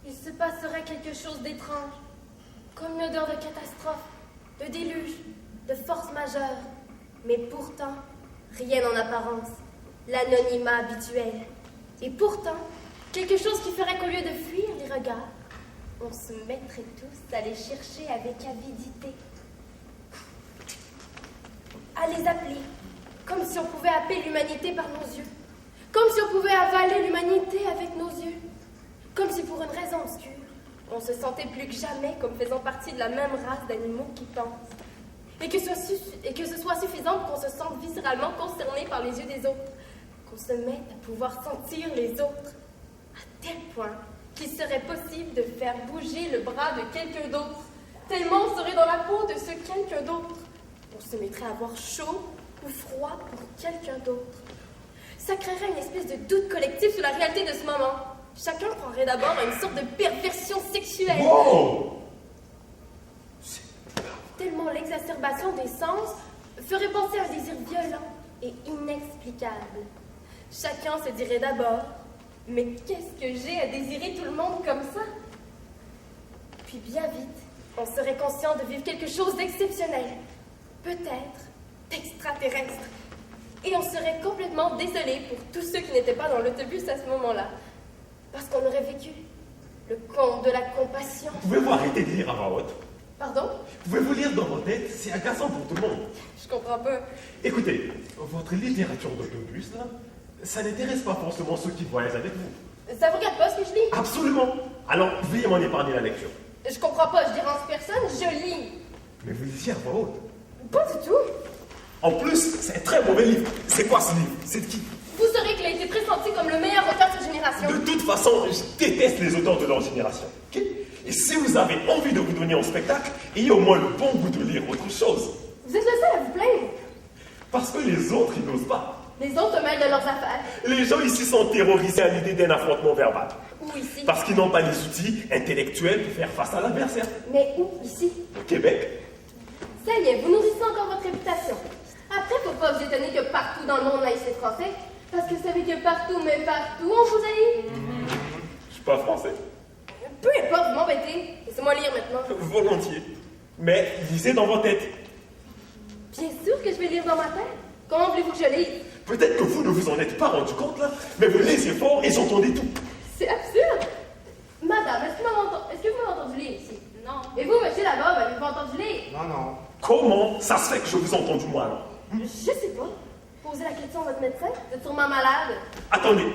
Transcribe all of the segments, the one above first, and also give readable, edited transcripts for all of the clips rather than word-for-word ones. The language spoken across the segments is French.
il se passerait quelque chose d'étrange, comme une odeur de catastrophe, de déluge, de force majeure. Mais pourtant, rien en apparence, l'anonymat habituel. Et pourtant, quelque chose qui ferait qu'au lieu de fuir les regards, on se mettrait tous à les chercher avec avidité. À les appeler, comme si on pouvait appeler l'humanité par nos yeux. Comme si on pouvait avaler l'humanité avec nos yeux. Comme si pour une raison obscure, on se sentait plus que jamais comme faisant partie de la même race d'animaux qui pensent. Et que ce soit suffisant pour qu'on se sente viscéralement concerné par les yeux des autres. Qu'on se mette à pouvoir sentir les autres. À tel point qu'il serait possible de faire bouger le bras de quelqu'un d'autre. Tellement on serait dans la peau de ce quelqu'un d'autre. On se mettrait à avoir chaud ou froid pour quelqu'un d'autre. Ça créerait une espèce de doute collectif sur la réalité de ce moment. Chacun prendrait d'abord une sorte de perversion sexuelle. Wow! Tellement l'exacerbation des sens ferait penser à un désir violent et inexplicable. Chacun se dirait d'abord, mais qu'est-ce que j'ai à désirer tout le monde comme ça? Puis bien vite, on serait conscient de vivre quelque chose d'exceptionnel, peut-être d'extraterrestre. Et on serait complètement désolé pour tous ceux qui n'étaient pas dans l'autobus à ce moment-là. Parce qu'on aurait vécu le conte de la compassion. Pouvez-vous arrêter de lire à voix haute? Pardon? Pouvez-vous lire dans vos têtes? C'est agaçant pour tout le monde. Je comprends pas. Écoutez, votre littérature d'autobus, là, ça n'intéresse pas forcément ceux qui voyagent avec vous. Ça vous regarde pas ce que je lis? Absolument. Alors, veuillez m'en épargner la lecture. Je comprends pas, je dérange personne, je lis. Mais vous lisiez à voix haute. Pas du tout. En plus, c'est un très mauvais livre. C'est quoi ce livre? C'est de qui? Vous saurez qu'il a été pressenti comme le meilleur auteur de sa génération. De toute façon, je déteste les auteurs de leur génération. Ok? Et si vous avez envie de vous donner en spectacle, ayez au moins le bon goût de lire autre chose. Vous êtes le seul à vous plaindre. Parce que les autres, ils n'osent pas. Les autres se mêlent de leurs affaires. Les gens ici sont terrorisés à l'idée d'un affrontement verbal. Où ici? Parce qu'ils n'ont pas les outils intellectuels pour faire face à l'adversaire. Mais où ici? Au Québec, Ça y est, vous nourrissez encore votre réputation. Après, faut pas vous étonner que partout dans le monde, là, c'est français. Parce que vous savez que partout, mais partout, on vous haït. je suis pas français. Peu importe, vous m'embêtez. Laissez-moi lire maintenant. Volontiers. Mais lisez dans vos têtes. Bien sûr que je vais lire dans ma tête. Comment voulez-vous que je lise? Peut-être que vous ne vous en êtes pas rendu compte là, mais vous lisez fort et j'entendais tout. C'est absurde. Madame, est-ce que vous m'avez entendu lire ici? Non. Et vous, monsieur là-bas, avez-vous entendu lire? Non. Comment ça se fait que je vous ai entendu moi alors? Je sais pas. Posez la question à votre médecin. Vous êtes sûrement malade. Attendez,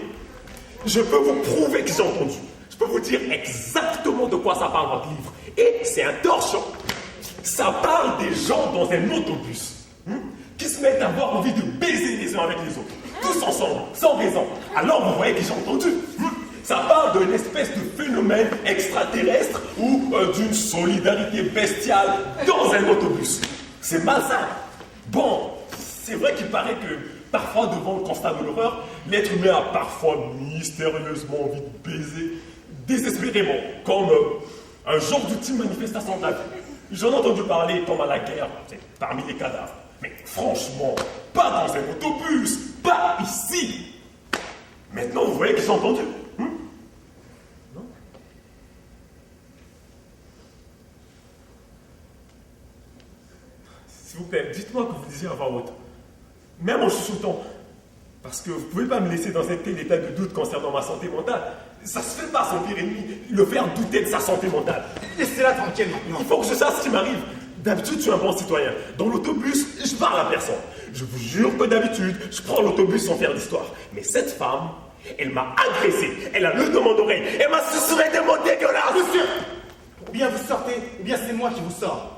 je peux vous prouver que j'ai entendu. Je peux vous dire exactement de quoi ça parle votre livre. Et c'est un torchon. Ça parle des gens dans un autobus qui se mettent à avoir envie de baiser les uns avec les autres. Tous ensemble, sans raison. Alors vous voyez que j'ai entendu. Ça parle d'une espèce de phénomène extraterrestre ou d'une solidarité bestiale dans un autobus. C'est malsain. Bon, c'est vrai qu'il paraît que parfois, devant le constat de l'horreur, l'être humain a parfois mystérieusement envie de baiser, désespérément, comme un genre d'ultime manifestation de la vie. J'en ai entendu parler comme à la guerre, parmi les cadavres. Mais franchement, pas dans un autobus, pas ici. Maintenant, vous voyez que j'ai entendu. Non? S'il vous plaît, dites-moi que vous disiez à voix haute. Même en chuchotant. Parce que vous ne pouvez pas me laisser dans un tel état de doute concernant ma santé mentale. Ça se fait pas, son pire ennemi, le faire douter de sa santé mentale. Laissez-la tranquille maintenant. Il faut que je sache ce qui m'arrive. D'habitude, je suis un bon citoyen. Dans l'autobus, je parle à personne. Je vous jure que d'habitude, je prends l'autobus sans faire d'histoire. Mais cette femme, elle m'a agressé. Elle a le de mon oreille. Elle m'a susurré des mots dégueulasses. Monsieur, ou bien vous sortez, ou bien c'est moi qui vous sors.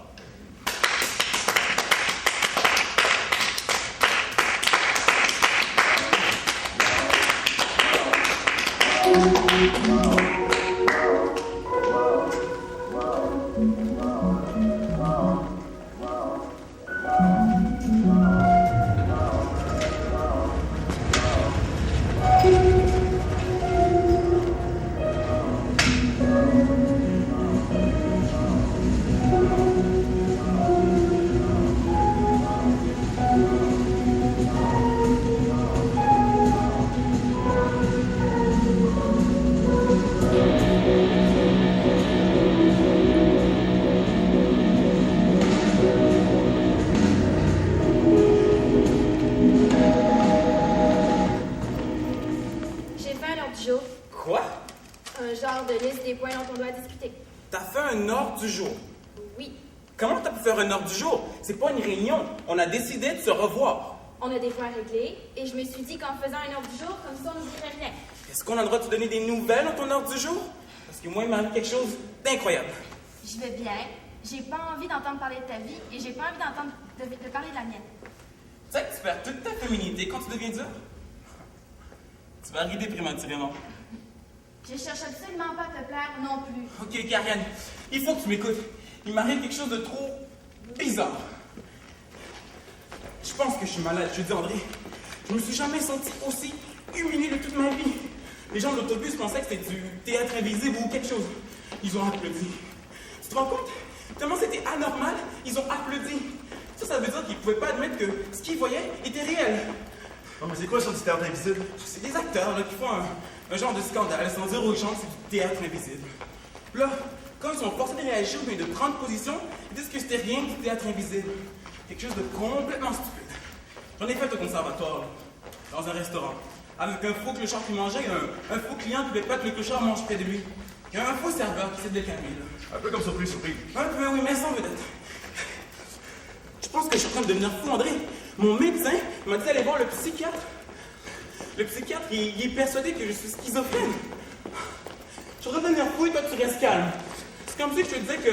fait un ordre du jour. Quoi? Un genre de liste des points dont on doit discuter. T'as fait un ordre du jour. Oui. Comment t'as pu faire un ordre du jour? C'est pas une réunion. On a décidé de se revoir. On a des points réglés et je me suis dit qu'en faisant un ordre du jour, comme ça, on ne dirait rien. Est-ce qu'on a le droit de te donner des nouvelles dans ton ordre du jour? Parce que moi, il m'arrive quelque chose d'incroyable. Je vais bien. J'ai pas envie d'entendre parler de ta vie et j'ai pas envie d'entendre de parler de la mienne. Tu sais que tu perds toute ta féminité quand tu deviens dur? Tu vas arriver prématurément. Je cherche absolument pas à te plaire non plus. Ok, Karianne, il faut que tu m'écoutes. Il m'arrive quelque chose de trop bizarre. Je pense que je suis malade, je te dis, André. Je me suis jamais senti aussi humilié de toute ma vie. Les gens de l'autobus pensaient que c'était du théâtre invisible ou quelque chose. Ils ont applaudi. Tu te rends compte? Tellement c'était anormal, ils ont applaudi. Ça veut dire qu'ils ne pouvaient pas admettre que ce qu'ils voyaient était réel. Non, mais c'est quoi ça du théâtre invisible? C'est des acteurs là, qui font un genre de scandale sans dire aux gens que c'est du théâtre invisible. Là, quand ils sont forcés de réagir ou bien de prendre position, ils disent que c'était rien du théâtre invisible. Quelque chose de complètement stupide. J'en ai fait au conservatoire, là, dans un restaurant, avec un faux clochard qui mangeait et un faux client qui voulait pas que le clochard mange près de lui. Il y a un faux serveur qui essaie de le calmer, là. Un peu comme surprise. Un peu, oui, mais sans vedette. Je pense que je suis en train de devenir fou, André. Mon médecin m'a dit d'aller voir le psychiatre. Le psychiatre, il est persuadé que je suis schizophrène. Je suis en train de devenir fou et toi, tu restes calme. C'est comme si je te disais que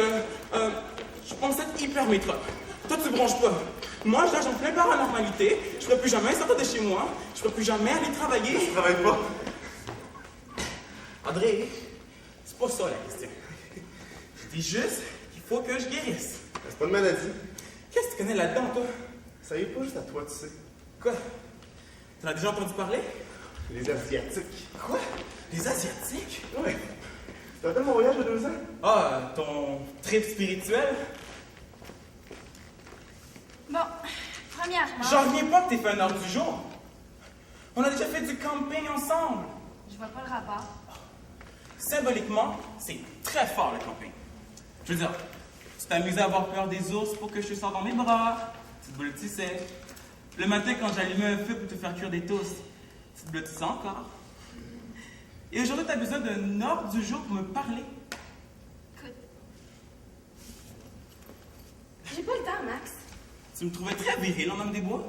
je pensais être hyper métrope. Toi, tu branches pas. Moi, je nage en plein paranormalité. Je ne ferai plus jamais sortir de chez moi. Je ne ferai plus jamais aller travailler. Je travaille pas. André, c'est pas ça la question. Je dis juste qu'il faut que je guérisse. C'est pas une maladie. Qu'est-ce que tu connais là-dedans, toi? Ça y est pas juste à toi, tu sais. Quoi? T'en as déjà entendu parler? Les Asiatiques. Quoi? Les Asiatiques? Ouais. Tu te rappelles mon voyage de 2 ans? Ah, ton trip spirituel? Bon, premièrement... J'en reviens pas que t'aies fait un ordre du jour. On a déjà fait du camping ensemble. Je vois pas le rapport. Symboliquement, c'est très fort le camping. Je veux dire, tu t'amusais à avoir peur des ours pour que je te sorte dans mes bras. Tu te blottissais. Le matin, quand j'allumais un feu pour te faire cuire des toasts, tu te blottissais encore. Et aujourd'hui, t'as besoin d'un ordre du jour pour me parler. Écoute. J'ai pas le temps, Max. Tu me trouvais très viril en homme des bois.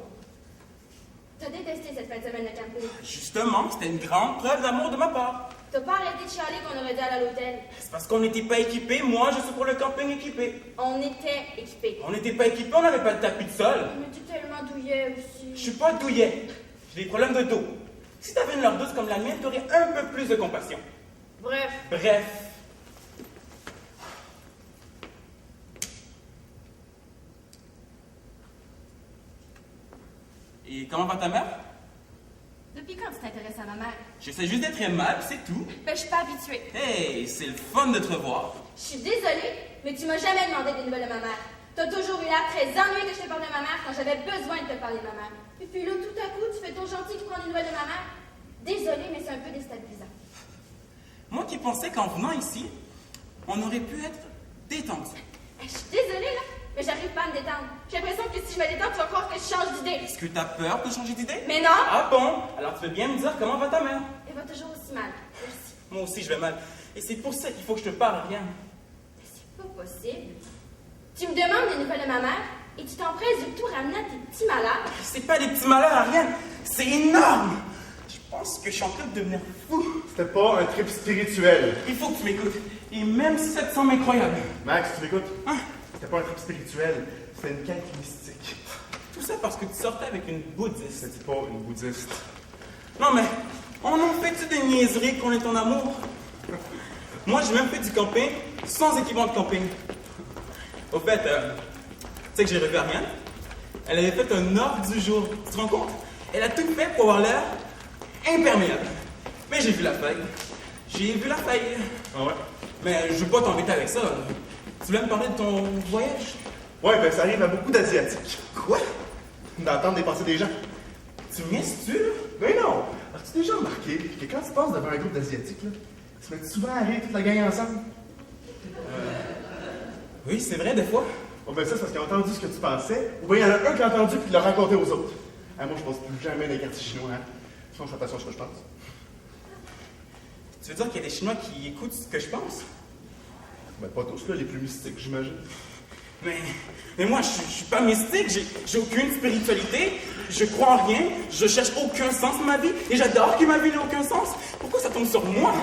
T'as détesté cette fin de semaine de camping. Justement, c'était une grande preuve d'amour de ma part. T'as pas arrêté de chialer qu'on aurait dû aller à l'hôtel. C'est parce qu'on n'était pas équipés. Moi, je suis pour le camping équipé. On était équipés. On n'était pas équipés, on n'avait pas de tapis de sol. Mais tu tellement douillet aussi. Je suis pas douillet. J'ai des problèmes de dos. Si t'avais une lordose comme la mienne, t'aurais un peu plus de compassion. Bref. Bref. Et comment va ta mère? Depuis quand tu t'intéresses à ma mère? J'essaie juste d'être aimable, c'est tout. Ben, je suis pas habituée. Hey, c'est le fun de te revoir. Je suis désolée, mais tu m'as jamais demandé des nouvelles de ma mère. T'as toujours eu l'air très ennuyé que je te parle de ma mère quand j'avais besoin de te parler de ma mère. Et puis là, tout à coup, tu fais ton gentil qui prend des nouvelles de ma mère. Désolée, mais c'est un peu déstabilisant. Moi qui pensais qu'en venant ici, on aurait pu être détendu. Je suis désolée, là, mais j'arrive pas à me détendre. J'ai l'impression que si je me détends, tu vas croire que je change d'idée. Est-ce que t'as peur de changer d'idée? Mais non! Ah bon? Alors tu veux bien me dire comment va ta mère? Elle va toujours aussi mal. Merci. Moi aussi, je vais mal. Et c'est pour ça qu'il faut que je te parle, Ariane. C'est pas possible. Tu me demandes des nouvelles de ma mère et tu t'empresses de tout ramener à tes petits malades. C'est pas des petits malheurs, Ariane. C'est énorme. Je pense que je suis en train de devenir fou. C'était pas un trip spirituel. Il faut que tu m'écoutes. Et même si ça te semble incroyable. Max, tu m'écoutes? Hein? C'était pas un trip spirituel. C'était une quête mystique. Tout ça parce que tu sortais avec une bouddhiste. C'était pas une bouddhiste. Non mais, on en fait-tu des niaiseries qu'on est en amour? Moi, j'ai même fait du camping sans équipement de camping. Au fait, tu sais que j'ai revu Ariane? Elle avait fait un ordre du jour. Tu te rends compte? Elle a tout fait pour avoir l'air imperméable. Mais j'ai vu la faille. J'ai vu la faille. Ah ouais? Mais je veux pas t'embêter avec ça. Tu voulais me parler de ton voyage? Ouais, ben ça arrive à beaucoup d'Asiatiques. Quoi? D'entendre dépasser des gens. Tu m'es-tu, là? Mais non! As-tu déjà remarqué que quand tu passes devant un groupe d'Asiatiques, là, ils se mettent souvent à rire toute la gang ensemble? Oui, c'est vrai, des fois. Bon, ben ça, c'est parce qu'ils ont entendu ce que tu pensais, ou bien il y en a un qui a entendu puis qui l'a raconté aux autres. Ah, moi, je pense plus jamais dans les quartiers chinois, hein. Sinon, je fais attention à ce que je pense. Tu veux dire qu'il y a des Chinois qui écoutent ce que je pense? Mais pas tous, là, les plus mystiques, j'imagine. Mais moi, je suis pas mystique, j'ai aucune spiritualité, je crois en rien, je cherche aucun sens dans ma vie, et j'adore que ma vie n'ait aucun sens. Pourquoi ça tombe sur moi?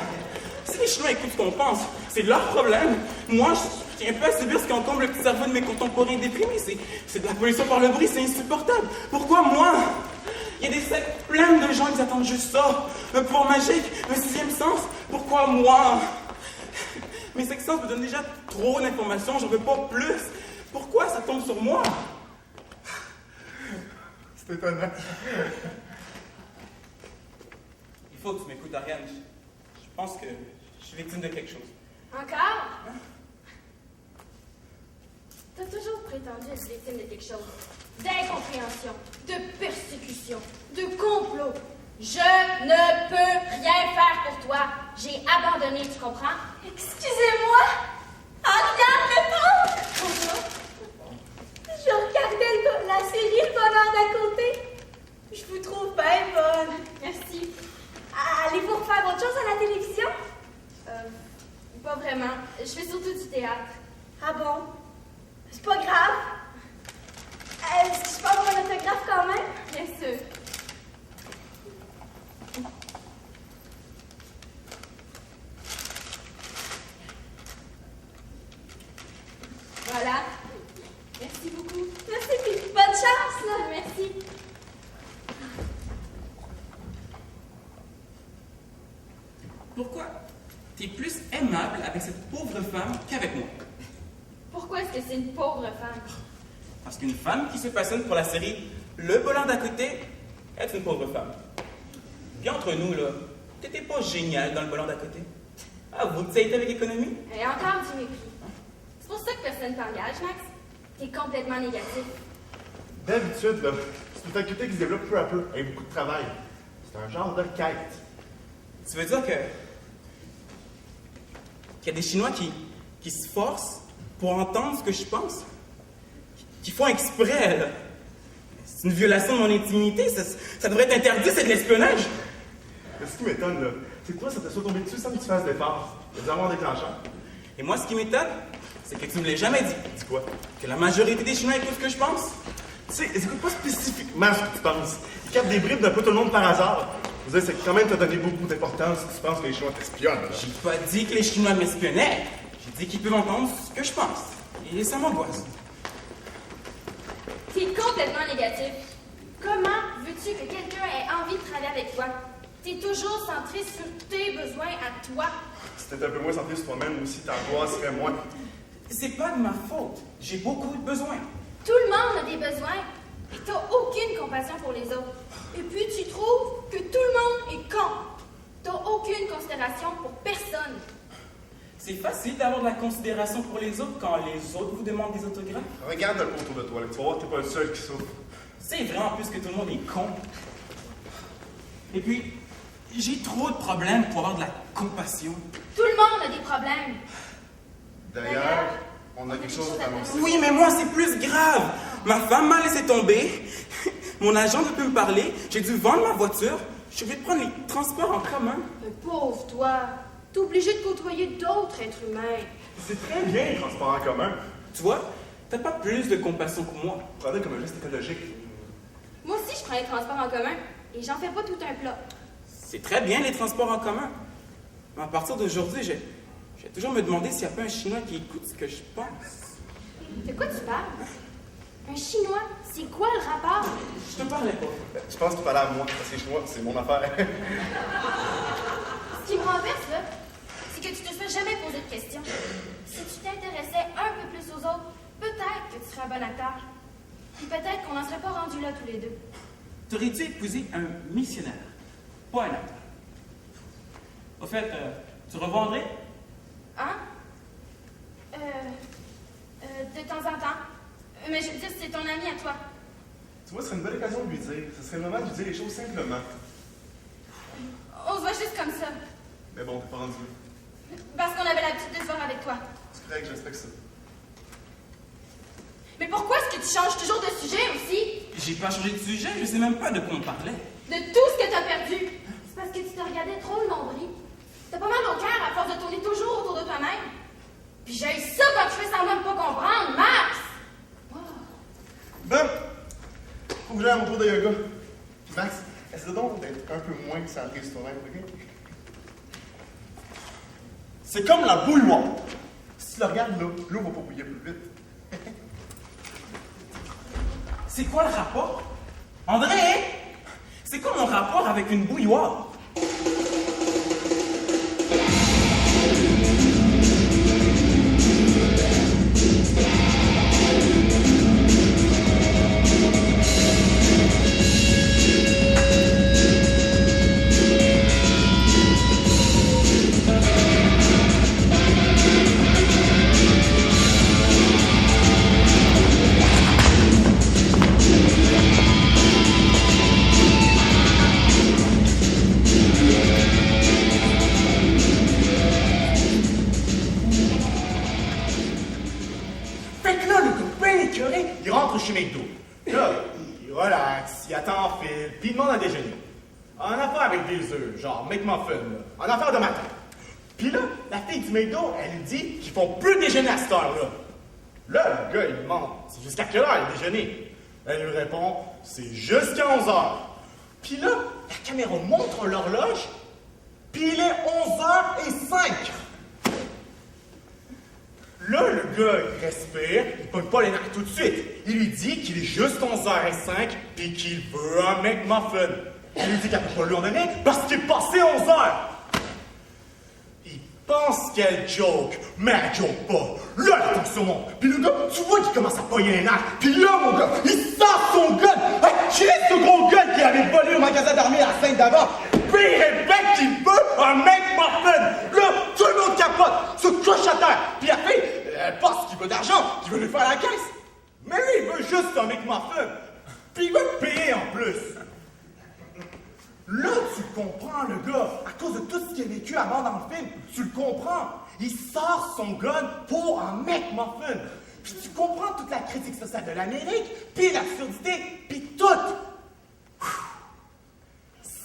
Si les Chinois écoutent ce qu'on pense, c'est leur problème. Moi, je tiens pas à subir ce qu'encombre le petit cerveau de mes contemporains déprimés. C'est de la pollution par le bruit, c'est insupportable. Pourquoi moi? Il y a des sectes pleines de gens qui attendent juste ça. Un pouvoir magique, un sixième sens. Pourquoi moi? Mes cinq sens me donnent déjà trop d'informations, j'en veux pas plus. Pourquoi ça tombe sur moi? C'est étonnant. Il faut que tu m'écoutes, Ariane. Je pense que je suis victime de quelque chose. Encore? T'as toujours prétendu être victime de quelque chose. D'incompréhension, de persécution, de complot. Je ne peux rien faire pour toi. J'ai abandonné, tu comprends? Excusez-moi! Ariane, réponds! Bonjour. Je regardais la série Le Bonheur d'à côté. Je vous trouve bien bonne. Merci. Allez-vous refaire autre chose à la télévision? Pas vraiment. Je fais surtout du théâtre. Ah bon? C'est pas grave. Est-ce que je peux avoir un autographe quand même? Bien sûr. Voilà. Merci beaucoup. Merci, puis bonne chance, là. Merci. Pourquoi t'es plus aimable avec cette pauvre femme qu'avec moi? Pourquoi est-ce que c'est une pauvre femme? Parce qu'une femme qui se passionne pour la série Le Bonheur d'à côté est une pauvre femme. Puis entre nous, là, t'étais pas génial dans Le Bonheur d'à côté. Avoue que ça a été avec économie. Et encore du mépris. C'est pour ça que personne t'engage, Max. T'es complètement négatif. D'habitude, là, c'est une faculté qui se développe peu à peu, avec beaucoup de travail. C'est un genre de quête. Tu veux dire qu'il y a des Chinois qui se forcent pour entendre ce que je pense? Qui font exprès, là? C'est une violation de mon intimité. Ça devrait être interdit, c'est de l'espionnage. Mais ce qui m'étonne, là, c'est que toi, ça te soit tombé dessus sans que tu fasses d'efforts. Il y a des amants déclencheurs. Et moi, ce qui m'étonne, c'est que tu me l'as jamais dit. Dis quoi? Que la majorité des Chinois écoutent ce que je pense. Tu sais, ils écoutent pas spécifiquement ce que tu penses. Ils captent des bribes d'un peu tout le monde par hasard. Je veux dire, c'est que quand même, t'as donné beaucoup d'importance si tu penses que les Chinois t'espionnent. J'ai pas dit que les Chinois m'espionnaient. J'ai dit qu'ils peuvent entendre ce que je pense. Et ça m'angoisse. T'es complètement négatif. Comment veux-tu que quelqu'un ait envie de travailler avec toi? T'es toujours centré sur tes besoins à toi. Si t'étais un peu moins centré sur toi-même aussi, t'angoisserais moins. C'est pas de ma faute. J'ai beaucoup de besoins. Tout le monde a des besoins. Et t'as aucune compassion pour les autres. Et puis tu trouves que tout le monde est con. T'as aucune considération pour personne. C'est facile d'avoir de la considération pour les autres quand les autres vous demandent des autographes. Regarde un peu autour de toi, là. Tu vas voir que t'es pas le seul qui souffre. C'est vrai en plus que tout le monde est con. Et puis, j'ai trop de problèmes pour avoir de la compassion. Tout le monde a des problèmes. D'ailleurs, on a quelque chose à t'annoncer. Oui, mais moi, c'est plus grave. Ma femme m'a laissé tomber. Mon agent ne peut me parler. J'ai dû vendre ma voiture. Je suis obligé de prendre les transports en commun. Mais pauvre toi, t'es obligé de côtoyer d'autres êtres humains. C'est très bien, le transport en commun. Tu vois, t'as pas plus de compassion que moi. Prenez comme un geste écologique. Moi aussi, je prends les transports en commun. Et j'en fais pas tout un plat. C'est très bien, les transports en commun. Mais à partir d'aujourd'hui, je vais toujours me demander s'il n'y a pas un Chinois qui écoute ce que je pense. De quoi tu parles? Un Chinois? C'est quoi le rapport? Je te parlais pas. Je pense qu'il fallait à moi, parce que les Chinois, c'est mon affaire. Ce qui me renverse, là, c'est que tu te fais jamais poser de questions. Si tu t'intéressais un peu plus aux autres, peut-être que tu serais un bon acteur. Puis peut-être qu'on n'en serait pas rendus là tous les deux. Tu aurais dû épouser un missionnaire, pas un acteur. Au fait, tu revendrais? Hein? De temps en temps. Mais je veux dire, c'est ton ami à toi. Tu vois, ce serait une belle occasion de lui dire. Ce serait le moment de lui dire les choses simplement. On se voit juste comme ça. Mais bon, t'es pas rendu. Parce qu'on avait l'habitude de se voir avec toi. C'est correct, je respecte ça. Mais pourquoi est-ce que tu changes toujours de sujet aussi? J'ai pas changé de sujet, je sais même pas de quoi on parlait. De tout ce que t'as perdu. C'est parce que tu te regardais trop le nombril. T'as pas mal à mon cours de yoga. Puis Max, essaie donc d'être un peu moins centré sur toi-même, ok? C'est comme la bouilloire. Si tu la regardes là, l'eau va pas bouillir plus vite. C'est quoi le rapport? André, c'est quoi mon rapport avec une bouilloire? Il rentre chez McDo. Là, il relaxe, il attend en file, puis il demande à déjeuner. En affaire avec des œufs, genre McMuffin, là. En affaire de matin. Puis là, la fille du McDo, elle lui dit qu'ils font plus déjeuner à cette heure-là. Là, le gars, il demande, c'est jusqu'à quelle heure le déjeuner? Elle lui répond, c'est jusqu'à 11h. Puis là, la caméra montre l'horloge, puis il est 11h05. Là, le gars, il respire, il pogne pas les nerfs tout de suite. Il lui dit qu'il est juste 11h05 puis qu'il veut un McMuffin. Elle lui dit qu'elle peut pas lui en donner parce qu'il est passé 11h. Il pense qu'elle joke, mais elle joke pas. Là, elle tombe sur moi. Puis le gars, tu vois qu'il commence à pogner les nerfs. Puis là, mon gars, il sort son gun. Hey, qui est ce gros gars qui avait volé au magasin d'armée à la Sainte-d'Avant? Puis il répète qu'il veut un McMuffin. Là, tout le monde capote, se couche à terre. Puis la fille, elle pense qu'il veut d'argent, qu'il veut lui faire la caisse. Mais lui, il veut juste un McMuffin. Puis il veut payer en plus. Là, tu le comprends, le gars. À cause de tout ce qu'il a vécu avant dans le film, tu le comprends. Il sort son gun pour un McMuffin. Puis tu comprends toute la critique sociale de l'Amérique, puis l'absurdité, puis tout.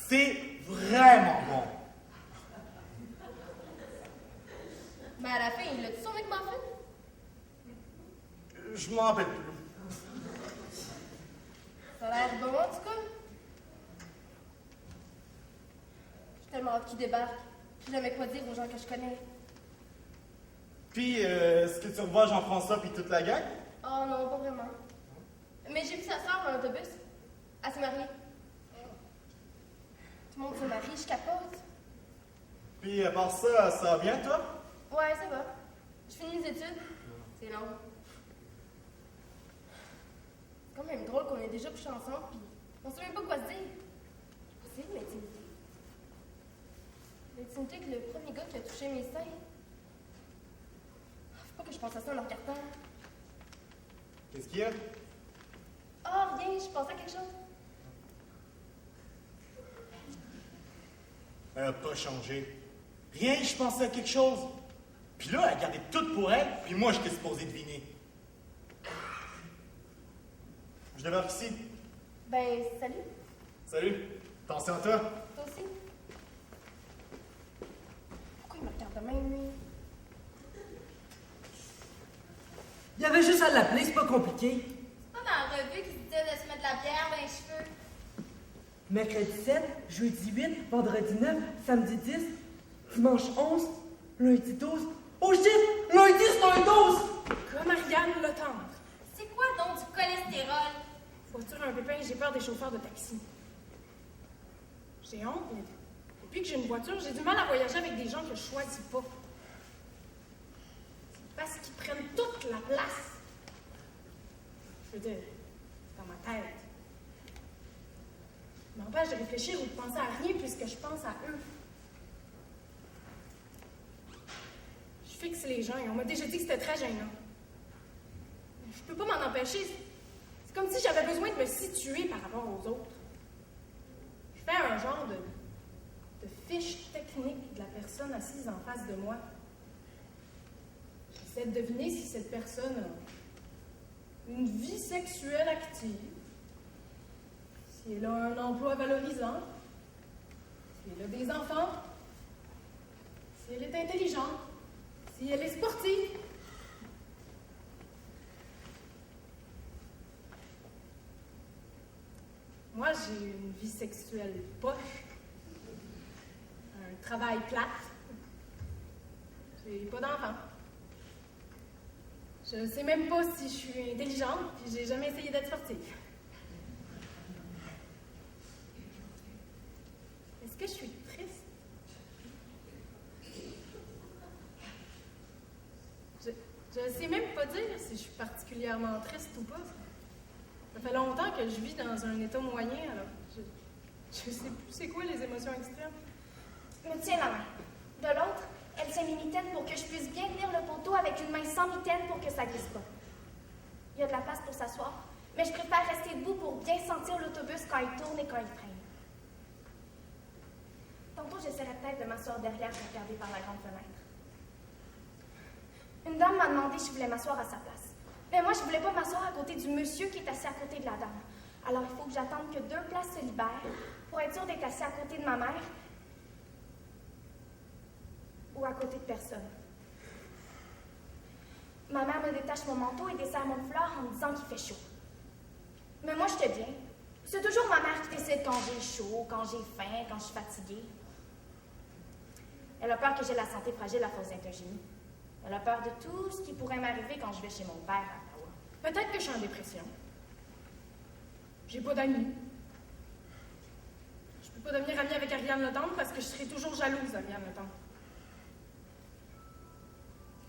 C'est vraiment bon. Mais à la fin, il l'a-tu son McMuffin? Je m'en rappelle plus. Ça a l'air bon, en tout cas. J'ai tellement hâte qu'il débarque. Je sais jamais quoi dire aux gens que je connais. Puis, est-ce que tu revois Jean-François puis toute la gang? Oh non, pas vraiment. Mais j'ai vu sa soeur dans l'autobus. Elle s'est mariée. Tout le monde se marie, je capote. Puis, à part ça, ça va bien, toi? Ouais, ça va. Je finis les études. C'est long. C'est quand même drôle qu'on ait déjà couché ensemble, puis on sait même pas quoi se dire. C'est de l'intimité. L'intimité que le premier gars qui a touché mes seins. Faut pas que je pense à ça en le regardant. Qu'est-ce qu'il y a? Oh, rien, je pensais à quelque chose. Elle a pas changé. Rien, je pensais à quelque chose. Puis là, elle a gardé tout pour elle, puis moi, j'étais supposé deviner. Je débarque ici. Ben, salut. Salut. Attention à toi. Toi aussi. Pourquoi il me regarde de même, lui? Il y avait juste à l'appeler, c'est pas compliqué. C'est pas dans la revue qui disait de se mettre de la bière dans les cheveux. Mercredi 7, jeudi 8, vendredi 9, samedi 10, dimanche 11, lundi 12. Oh shit! Lundi, c'est un 12! Comme Marianne le tendre. C'est quoi donc du cholestérol? Voiture un pépin, j'ai peur des chauffeurs de taxi. J'ai honte, mais depuis que j'ai une voiture, j'ai du mal à voyager avec des gens que je choisis pas. Parce qu'ils prennent toute la place. Je veux dire, c'est dans ma tête. Ça m'empêche de réfléchir ou de penser à rien puisque je pense à eux. Je fixe les gens et on m'a déjà dit que c'était très gênant. Je peux pas m'en empêcher. C'est comme si j'avais besoin de me situer par rapport aux autres. Je fais un genre de fiche technique de la personne assise en face de moi. J'essaie de deviner si cette personne a une vie sexuelle active, si elle a un emploi valorisant, si elle a des enfants, si elle est intelligente, si elle est sportive. j'ai une vie sexuelle poche, un travail plate, j'ai pas d'enfant. Je sais même pas si je suis intelligente, puis j'ai jamais essayé d'être sportive. Est-ce que je suis triste? Je sais même pas dire si je suis particulièrement triste ou pas. Ça fait longtemps que je vis dans un état moyen, alors je sais plus c'est quoi les émotions extrêmes. Me tiens la main. De l'autre, elle tient mes mitaines pour que je puisse bien tenir le poteau avec une main sans mitaine pour que ça glisse pas. Il y a de la place pour s'asseoir, mais je préfère rester debout pour bien sentir l'autobus quand il tourne et quand il freine. Tantôt, j'essaierai peut-être de m'asseoir derrière et regarder par la grande fenêtre. Une dame m'a demandé si je voulais m'asseoir à sa place. Mais moi, je voulais pas m'asseoir à côté du monsieur qui est assis à côté de la dame. Alors, il faut que j'attende que 2 places se libèrent pour être sûre d'être assis à côté de ma mère ou à côté de personne. Ma mère me détache mon manteau et dessert mon fleur en me disant qu'il fait chaud. Mais moi, je te dis, c'est toujours ma mère qui décide quand j'ai chaud, quand j'ai faim, quand je suis fatiguée. Elle a peur que j'ai la santé fragile à cause d'Intergénie. Elle a peur de tout ce qui pourrait m'arriver quand je vais chez mon père à Ottawa. Peut-être que je suis en dépression. J'ai pas d'amis. Je peux pas devenir amie avec Ariane Letendre parce que je serai toujours jalouse d'Ariane Letendre.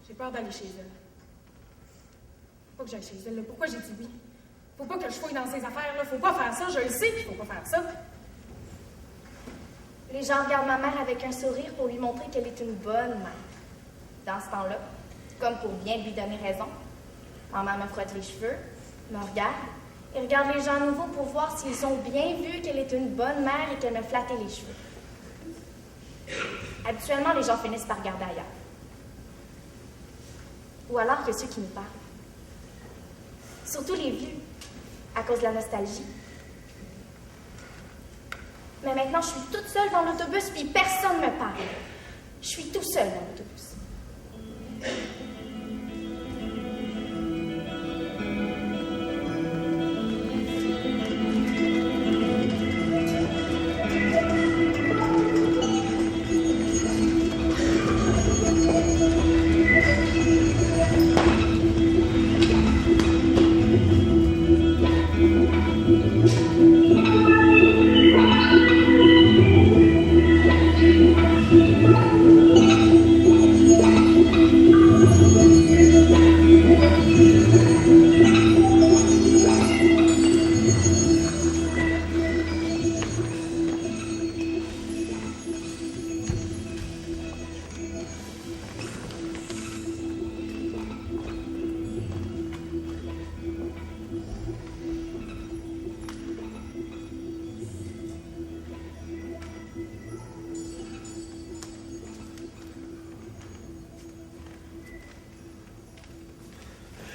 J'ai peur d'aller chez elle. Faut pas que j'aille chez elle. Là. Pourquoi j'ai dit oui? Faut pas que je fouille dans ses affaires. Là. Faut pas faire ça. Je le sais qu'il faut pas faire ça. Les gens regardent ma mère avec un sourire pour lui montrer qu'elle est une bonne mère. Dans ce temps-là, comme pour bien lui donner raison, ma mère me frotte les cheveux, me regarde, et regarde les gens nouveaux pour voir s'ils ont bien vu qu'elle est une bonne mère et qu'elle me flattait les cheveux. Habituellement, les gens finissent par regarder ailleurs. Ou alors que ceux qui nous parlent. Surtout les vieux, à cause de la nostalgie. Mais maintenant, je suis toute seule dans l'autobus, puis personne ne me parle. Je suis tout seul dans l'autobus.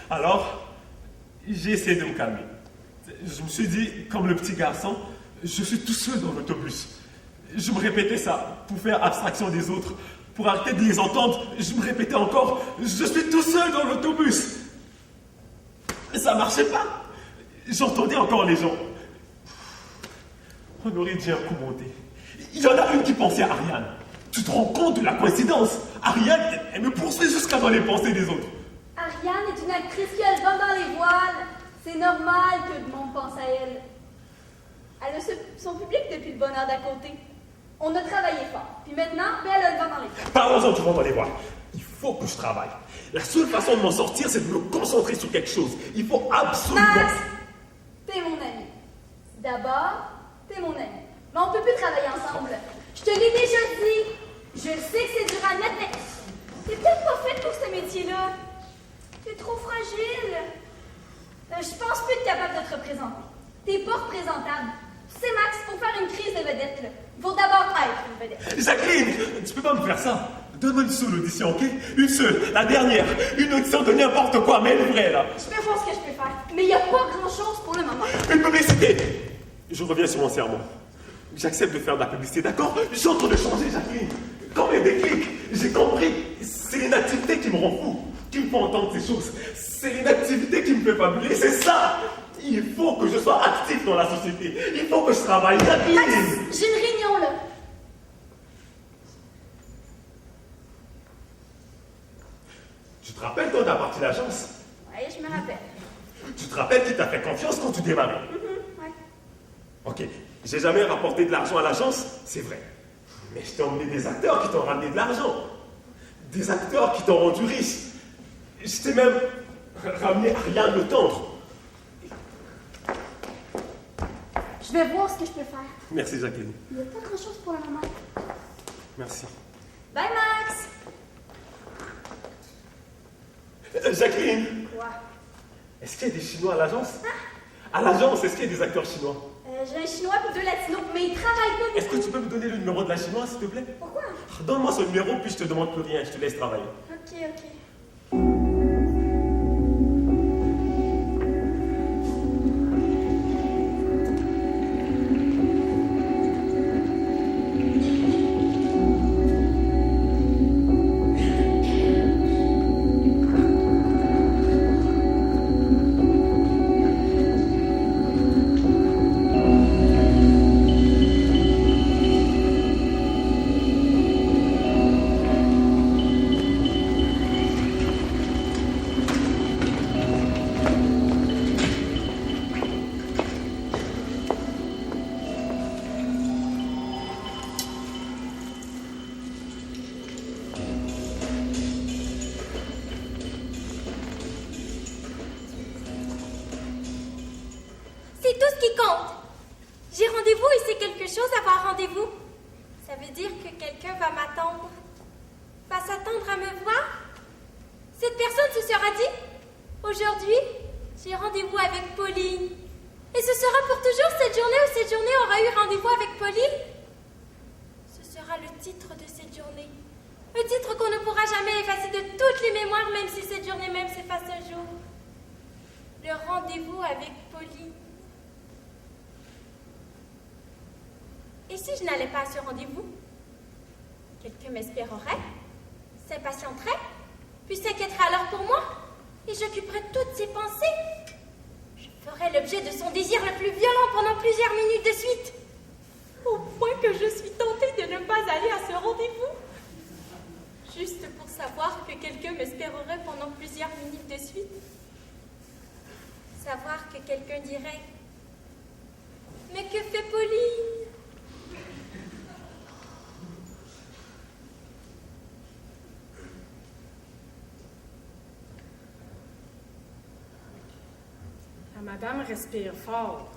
Alors, j'ai essayé de me calmer. Je me suis dit, comme le petit garçon, je suis tout seul dans l'autobus. Je me répétais ça pour faire abstraction des autres, pour arrêter de les entendre. Je me répétais encore, je suis tout seul dans l'autobus. Ça marchait pas. J'entendais encore les gens. On aurait dit un coup monté. Il y en a une qui pensait à Ariane. Tu te rends compte de la coïncidence? Ariane, elle me poursuit jusqu'à dans les pensées des autres. Ariane est une actrice qui a le vent dans les voiles. C'est normal que le monde pense à elle. Elle a son public depuis le bonheur d'à côté. On a travaillé fort. Puis maintenant, elle a le vent dans les voiles. Parlons-en du vent dans les voiles. Il faut que je travaille. La seule façon de m'en sortir, c'est de me concentrer sur quelque chose. Il faut absolument... Max, t'es mon ami. D'abord, t'es mon ami. Mais on peut plus travailler ensemble. Je te l'ai déjà dit. Je sais que c'est dur à admettre, mais t'es peut-être pas faite pour ce métier-là. T'es trop fragile. Je pense plus être capable de te représenter. T'es pas représentable. Tu sais, Max, pour faire une crise de vedette, là, il faut d'abord être une vedette. Jacqueline, tu peux pas me faire ça. Donne-moi une seule audition, ok? Une seule, la dernière. Une audition de n'importe quoi, mais elle est vraie, là. Je peux voir ce que je peux faire, mais il n'y a pas grand-chose pour le moment. Une publicité. Je reviens sur mon serment. J'accepte de faire de la publicité, d'accord? Je suis en train de changer, Jacqueline. Quand même déclic, j'ai compris. C'est l'inactivité qui me rend fou, qui me fait entendre ces choses. C'est l'inactivité qui me fait fabuler, c'est ça. Il faut que je sois actif dans la société. Il faut que je travaille. Jacqueline! Max, j'ai une réunion, là. Tu te rappelles quand t'as parti l'agence? Ouais, je me rappelle. Tu te rappelles qui t'a fait confiance quand tu démarrais? Ouais. Ok, j'ai jamais rapporté de l'argent à l'agence, c'est vrai. Mais je t'ai emmené des acteurs qui t'ont ramené de l'argent. Des acteurs qui t'ont rendu riche. Je t'ai même ramené Ariane Le Tendre. Je vais voir ce que je peux faire. Merci Jacqueline. Il n'y a pas grand-chose pour la maman. Merci. Bye, Max! Jacqueline, Quoi? est-ce qu'il y a des Chinois à l'agence? À l'agence, est-ce qu'il y a des acteurs chinois? J'ai un Chinois et 2 Latinos, mais ils travaillent pas Est-ce que tu peux me donner le numéro de la chinoise, s'il te plaît? Pourquoi? Donne-moi ce numéro, puis je te demande plus rien, je te laisse travailler. Ok, ok. C'est tout ce qui compte. J'ai rendez-vous et c'est quelque chose avoir rendez-vous. Ça veut dire que quelqu'un va m'attendre. Va s'attendre à me voir. Cette personne se sera dit, aujourd'hui, j'ai rendez-vous avec Pauline. Et ce sera pour toujours cette journée où cette journée aura eu rendez-vous avec Pauline. Ce sera le titre de cette journée. Un titre qu'on ne pourra jamais effacer de toutes les mémoires, même si cette journée même s'efface un jour. Le rendez-vous avec Pauline. Et si je n'allais pas à ce rendez-vous? Quelqu'un m'espérerait, s'impatienterait, puis s'inquiéterait alors pour moi, et j'occuperais toutes ses pensées. Je ferais l'objet de son désir le plus violent pendant plusieurs minutes de suite, au point que je suis tentée de ne pas aller à ce rendez-vous, juste pour savoir que quelqu'un m'espérerait pendant plusieurs minutes de suite. Savoir que quelqu'un dirait « Mais que fait Pauline ?» La madame respire fort.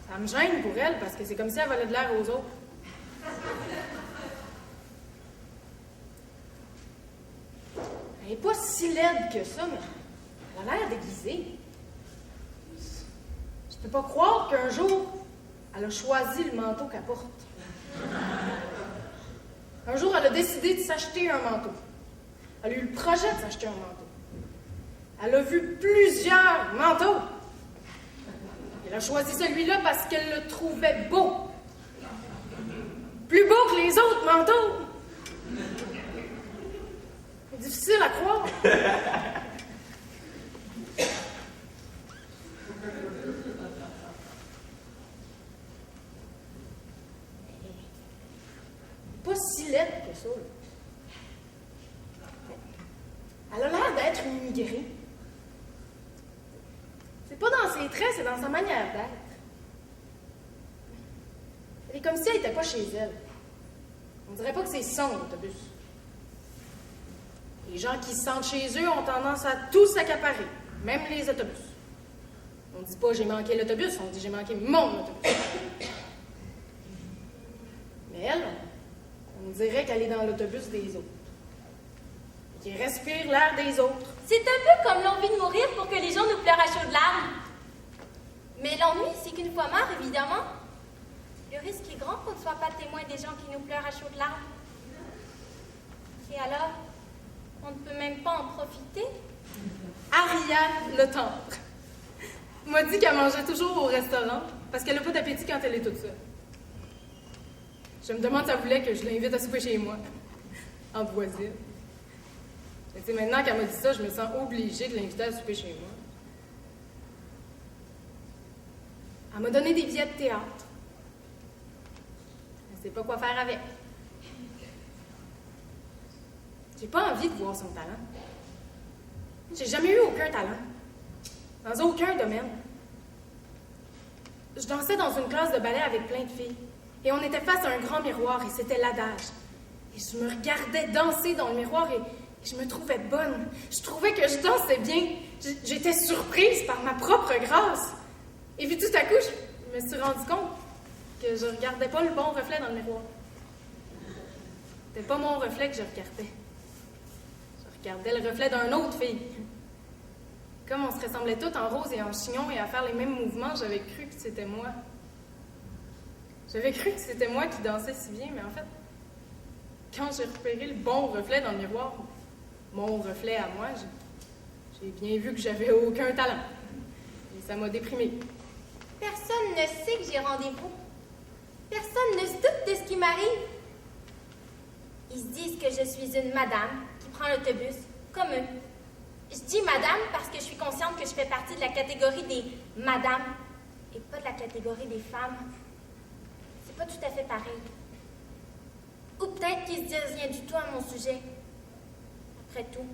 Ça me gêne pour elle parce que c'est comme si elle volait de l'air aux autres. Elle n'est pas si laide que ça, mais elle a l'air déguisée. Je peux pas croire qu'un jour, elle a choisi le manteau qu'elle porte. Un jour, elle a décidé de s'acheter un manteau. Elle a eu le projet de s'acheter un manteau. Elle a vu plusieurs manteaux. Elle a choisi celui-là parce qu'elle le trouvait beau. Plus beau que les autres manteaux. C'est difficile à croire. Pas si laide que ça. Elle a l'air d'être une immigrée. C'est pas dans ses traits, c'est dans sa manière d'être. Elle est comme si elle n'était pas chez elle. On dirait pas que c'est son autobus. Les gens qui se sentent chez eux ont tendance à tout s'accaparer, même les autobus. On dit pas j'ai manqué l'autobus, on dit j'ai manqué mon autobus. Mais elle, on dirait qu'elle est dans l'autobus des autres. Qui respire l'air des autres. C'est un peu comme l'envie de mourir pour que les gens nous pleurent à chaudes larmes. Mais l'ennui, c'est qu'une fois mort, évidemment, le risque est grand qu'on ne soit pas témoin des gens qui nous pleurent à chaudes larmes. Et alors, on ne peut même pas en profiter. Ariane Le Tendre m'a dit qu'elle mangeait toujours au restaurant parce qu'elle n'a pas d'appétit quand elle est toute seule. Je me demande si elle voulait que je l'invite à souper chez moi, en voisine. Mais maintenant qu'elle m'a dit ça, je me sens obligée de l'inviter à souper chez moi. Elle m'a donné des billets de théâtre. Je ne sais pas quoi faire avec. J'ai pas envie de voir son talent. J'ai jamais eu aucun talent. Dans aucun domaine. Je dansais dans une classe de ballet avec plein de filles. Et on était face à un grand miroir et c'était l'adage. Et je me regardais danser dans le miroir et je me trouvais bonne. Je trouvais que je dansais bien. J'étais surprise par ma propre grâce. Et puis tout à coup, je me suis rendu compte que je regardais pas le bon reflet dans le miroir. C'était pas mon reflet que je regardais. Je regardais le reflet d'une autre fille. Comme on se ressemblait toutes en rose et en chignon et à faire les mêmes mouvements, j'avais cru que c'était moi. J'avais cru que c'était moi qui dansais si bien, mais en fait, quand j'ai repéré le bon reflet dans le miroir, mon reflet à moi, j'ai bien vu que j'avais aucun talent. Et ça m'a déprimée. Personne ne sait que j'ai rendez-vous. Personne ne se doute de ce qui m'arrive. Ils se disent que je suis une madame qui prend l'autobus, comme eux. Je dis madame parce que je suis consciente que je fais partie de la catégorie des madames et pas de la catégorie des femmes. C'est pas tout à fait pareil. Ou peut-être qu'ils se disent rien du tout à mon sujet. Après tout,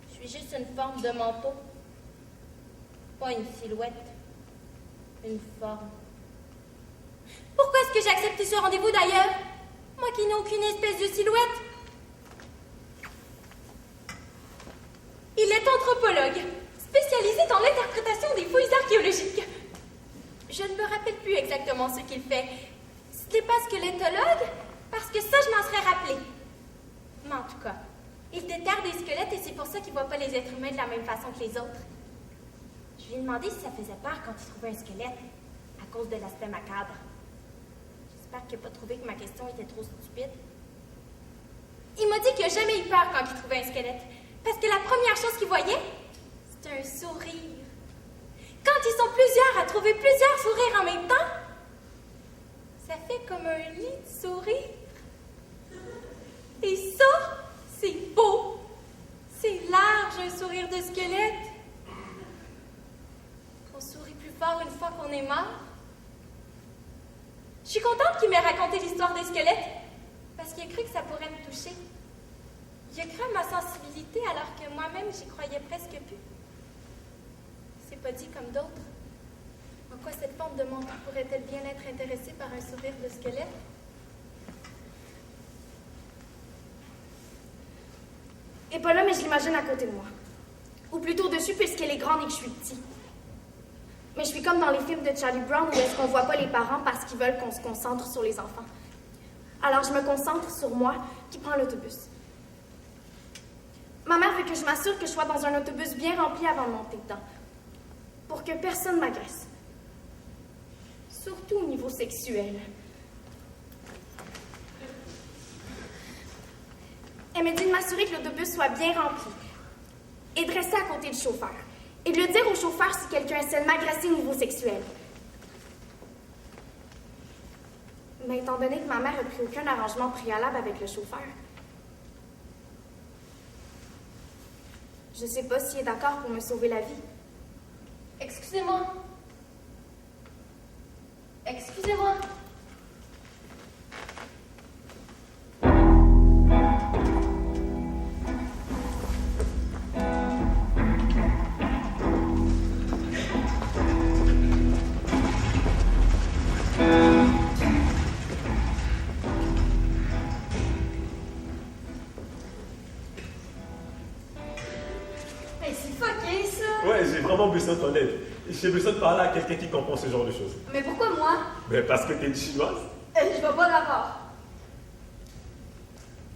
je suis juste une forme de manteau. Pas une silhouette. Une forme. Pourquoi est-ce que j'ai accepté ce rendez-vous d'ailleurs? Moi qui n'ai aucune espèce de silhouette. Il est anthropologue, spécialisé dans l'interprétation des fouilles archéologiques. Je ne me rappelle plus exactement ce qu'il fait. Ce n'est pas squelettologue, parce que ça, je m'en serais rappelé. Mais en tout cas, il déterre des squelettes et c'est pour ça qu'il ne voit pas les êtres humains de la même façon que les autres. Je lui ai demandé si ça faisait peur quand il trouvait un squelette, à cause de l'aspect macabre. J'espère qu'il n'a pas trouvé que ma question était trop stupide. Il m'a dit qu'il n'a jamais eu peur quand il trouvait un squelette. Parce que la première chose qu'ils voyaient, c'était un sourire. Quand ils sont plusieurs à trouver plusieurs sourires en même temps, ça fait comme un lit de sourire. Et ça, c'est beau. C'est large, un sourire de squelette. On sourit plus fort une fois qu'on est mort. Je suis contente qu'il m'ait raconté l'histoire des squelettes, parce qu'il a cru que ça pourrait me toucher. Il a cru à ma sensibilité alors que moi-même, j'y croyais presque plus. C'est pas dit comme d'autres. En quoi cette forme de manteau pourrait-elle bien être intéressée par un sourire de squelette? Et pas là, mais je l'imagine à côté de moi. Ou plutôt dessus, puisqu'elle est grande et que je suis petit. Mais je suis comme dans les films de Charlie Brown où est-ce qu'on voit pas les parents parce qu'ils veulent qu'on se concentre sur les enfants. Alors je me concentre sur moi qui prends l'autobus. Ma mère veut que je m'assure que je sois dans un autobus bien rempli avant de monter dedans. Pour que personne m'agresse. Surtout au niveau sexuel. Elle me dit de m'assurer que l'autobus soit bien rempli. Et de rester à côté du chauffeur. Et de le dire au chauffeur si quelqu'un essaie de m'agresser au niveau sexuel. Mais étant donné que ma mère n'a pris aucun arrangement préalable avec le chauffeur, je sais pas s'il est d'accord pour me sauver la vie. Excusez-moi. Excusez-moi. Ouais, j'ai vraiment besoin de ton aide. J'ai besoin de parler à quelqu'un qui comprend ce genre de choses. Mais pourquoi moi? Ben parce que t'es une chinoise. Je vois pas le rapport.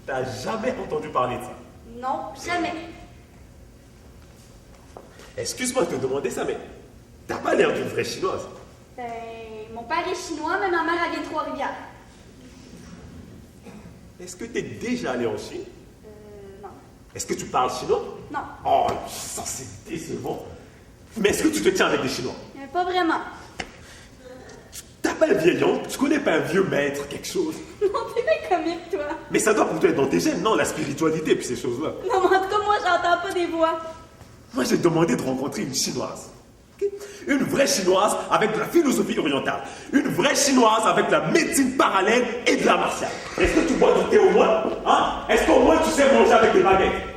T'as jamais entendu parler de ça. Non, jamais. Excuse-moi de te demander ça, mais t'as pas l'air d'une vraie chinoise. Ben, mon père est chinois, mais ma mère elle vient de Trois-Rivières. Est-ce que t'es déjà allé en Chine? Non. Est-ce que tu parles chinois? Non. Oh, ça c'est décevant. Mais est-ce que tu te tiens avec des Chinois? Pas vraiment. T'as pas un vieil oncle? Tu connais pas un vieux maître, quelque chose? Non, t'es bien comique, toi. Mais ça doit pourtant être dans tes gènes, non? La spiritualité, puis ces choses-là. Non, mais en tout cas, moi, j'entends pas des voix. Moi, j'ai demandé de rencontrer une Chinoise. Ok? Une vraie chinoise avec de la philosophie orientale. Une vraie chinoise avec de la médecine parallèle et de la martiale. Est-ce que tu bois du thé au moins? Hein? Est-ce qu'au moins tu sais manger avec des baguettes?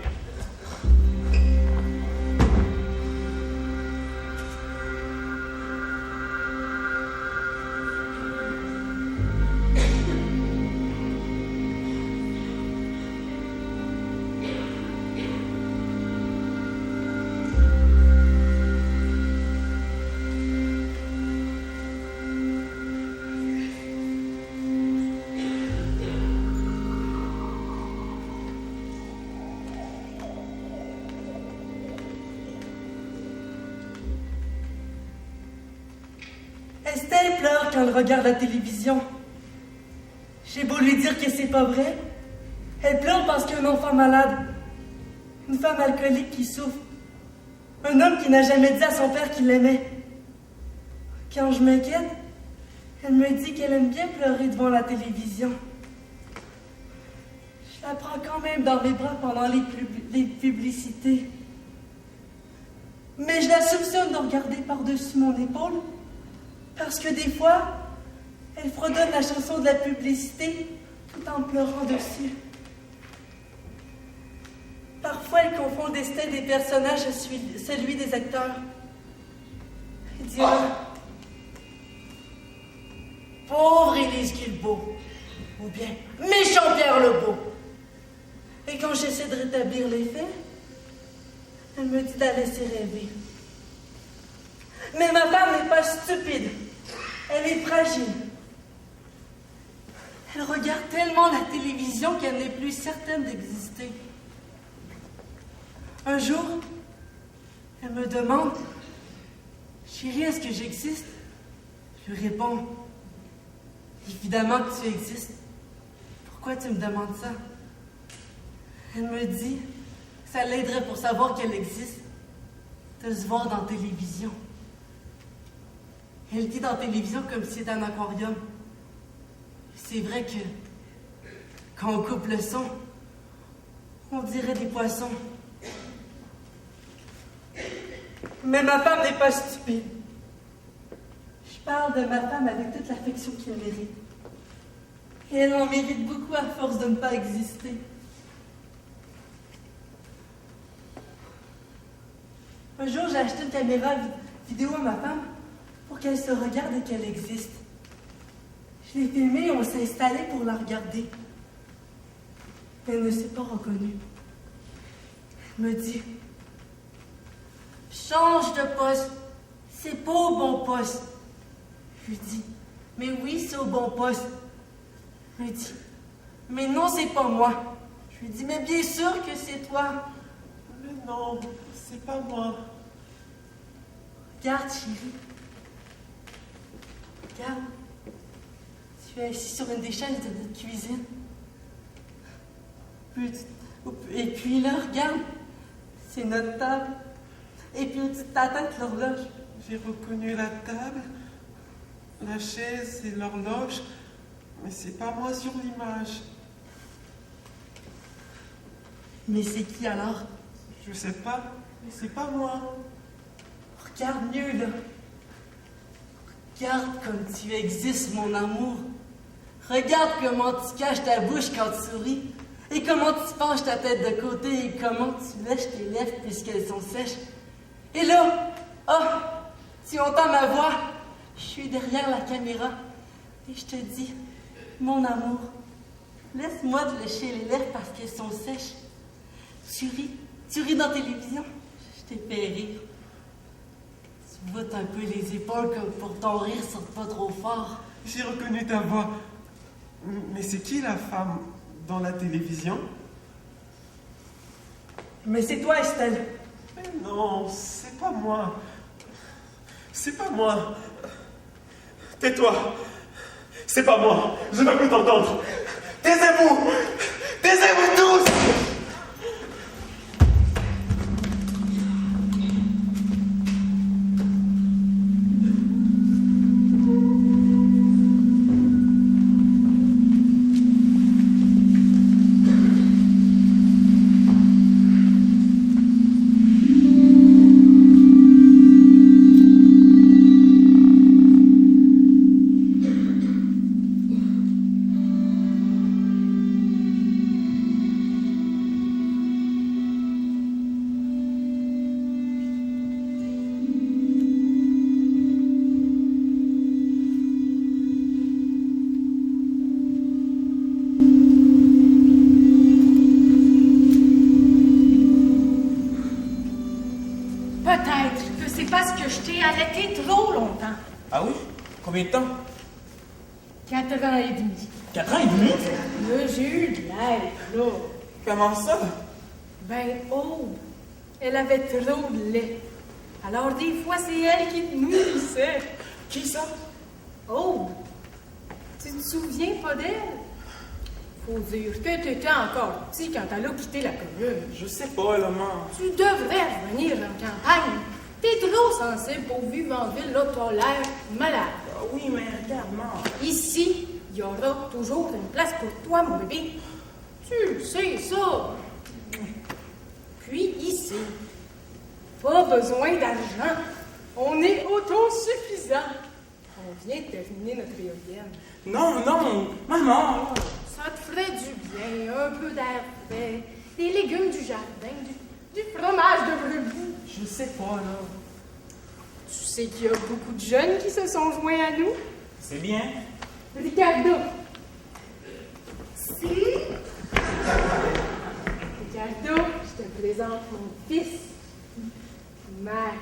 Estelle pleure quand elle regarde la télévision. J'ai beau lui dire que c'est pas vrai. Elle pleure parce qu'il y a un enfant malade. Une femme alcoolique qui souffre. Un homme qui n'a jamais dit à son père qu'il l'aimait. Quand je m'inquiète, elle me dit qu'elle aime bien pleurer devant la télévision. Je la prends quand même dans mes bras pendant les publicités. Mais je la soupçonne de regarder par-dessus mon épaule. Parce que des fois, elle fredonne la chanson de la publicité tout en pleurant dessus. Parfois, elle confond le destin des personnages à celui des acteurs. Elle dira « Pauvre Élise Guilbeault » ou bien « Méchant Pierre Lebeau ». Et quand j'essaie de rétablir les faits, elle me dit de la laisser rêver. Mais ma femme n'est pas stupide. Elle est fragile. Elle regarde tellement la télévision qu'elle n'est plus certaine d'exister. Un jour, elle me demande « Chérie, est-ce que j'existe ?» Je lui réponds « Évidemment que tu existes. Pourquoi tu me demandes ça ?» Elle me dit que ça l'aiderait pour savoir qu'elle existe, de se voir dans la télévision. Elle dit dans la télévision comme si c'était un aquarium. C'est vrai que quand on coupe le son, on dirait des poissons. Mais ma femme n'est pas stupide. Je parle de ma femme avec toute l'affection qu'elle mérite. Et elle en mérite beaucoup à force de ne pas exister. Un jour, j'ai acheté une caméra vidéo à ma femme pour qu'elle se regarde et qu'elle existe. Je l'ai filmée et on s'est installé pour la regarder. Elle ne s'est pas reconnue. Elle me dit « Change de poste, c'est pas au bon poste. » Je lui dis « Mais oui, c'est au bon poste. » Elle me dit « Mais non, c'est pas moi. » Je lui dis « Mais bien sûr que c'est toi. » Mais non, c'est pas moi. Regarde, chérie. Regarde. Tu es assis sur une des chaises de notre cuisine. Et puis là, regarde. C'est notre table. Et puis au-dessus de ta tête, l'horloge. J'ai reconnu la table, la chaise et l'horloge, mais c'est pas moi sur l'image. Mais c'est qui alors? Je sais pas, mais c'est pas moi. Regarde mieux, là. Regarde comme tu existes, mon amour. Regarde comment tu caches ta bouche quand tu souris. Et comment tu penches ta tête de côté. Et comment tu lèches tes lèvres puisqu'elles sont sèches. Et là, tu entends ma voix. Je suis derrière la caméra. Et je te dis, mon amour, laisse-moi te lécher les lèvres parce qu'elles sont sèches. Tu ris dans la télévision. Je t'ai fait rire. Tu voûtes un peu les épaules comme pour ton rire sorte pas trop fort. J'ai reconnu ta voix. Mais c'est qui la femme dans la télévision? Mais c'est toi, Estelle. Mais non, c'est pas moi. C'est pas moi. Tais-toi. C'est pas moi. Je ne veux plus t'entendre. Taisez-vous. Taisez-vous tous. Combien de temps? 4 ans et demi. 4 ans et demi? Là, j'ai eu de l'aide, là. Comment ça? Ben, elle avait trop de lait. Alors, des fois, c'est elle qui te nourrissait. Qui ça? Tu te souviens pas d'elle? Faut dire que t'étais encore petit quand elle a quitté la commune. Je sais pas, là, maman. Tu devrais revenir en campagne. T'es trop sensible pour vivre en ville, là, t'as l'air malade. Ah oui, mais regarde, maman. Ici, il y aura toujours une place pour toi, mon bébé. Tu sais ça. Puis ici, pas besoin d'argent. On est autosuffisant. On vient de terminer notre éolienne. Non, maman. Ça te ferait du bien, un peu d'air frais, des légumes du jardin, du fromage de brebis. Je sais pas, là. Tu sais qu'il y a beaucoup de jeunes qui se sont joints à nous? C'est bien. Ricardo. Si? Ricardo, je te présente mon fils, Max.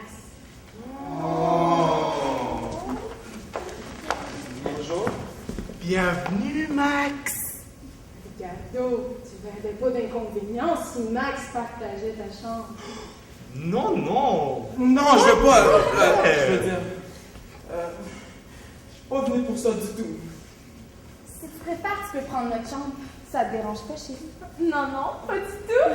Bonjour. Bienvenue, Max. Ricardo, tu verrais pas d'inconvénient si Max partageait ta chambre. Non. Non, je veux pas. Je veux dire. Je suis pas venu pour ça du tout. Si tu préfères, tu peux prendre notre chambre. Ça te dérange pas, chérie? Non, pas du tout.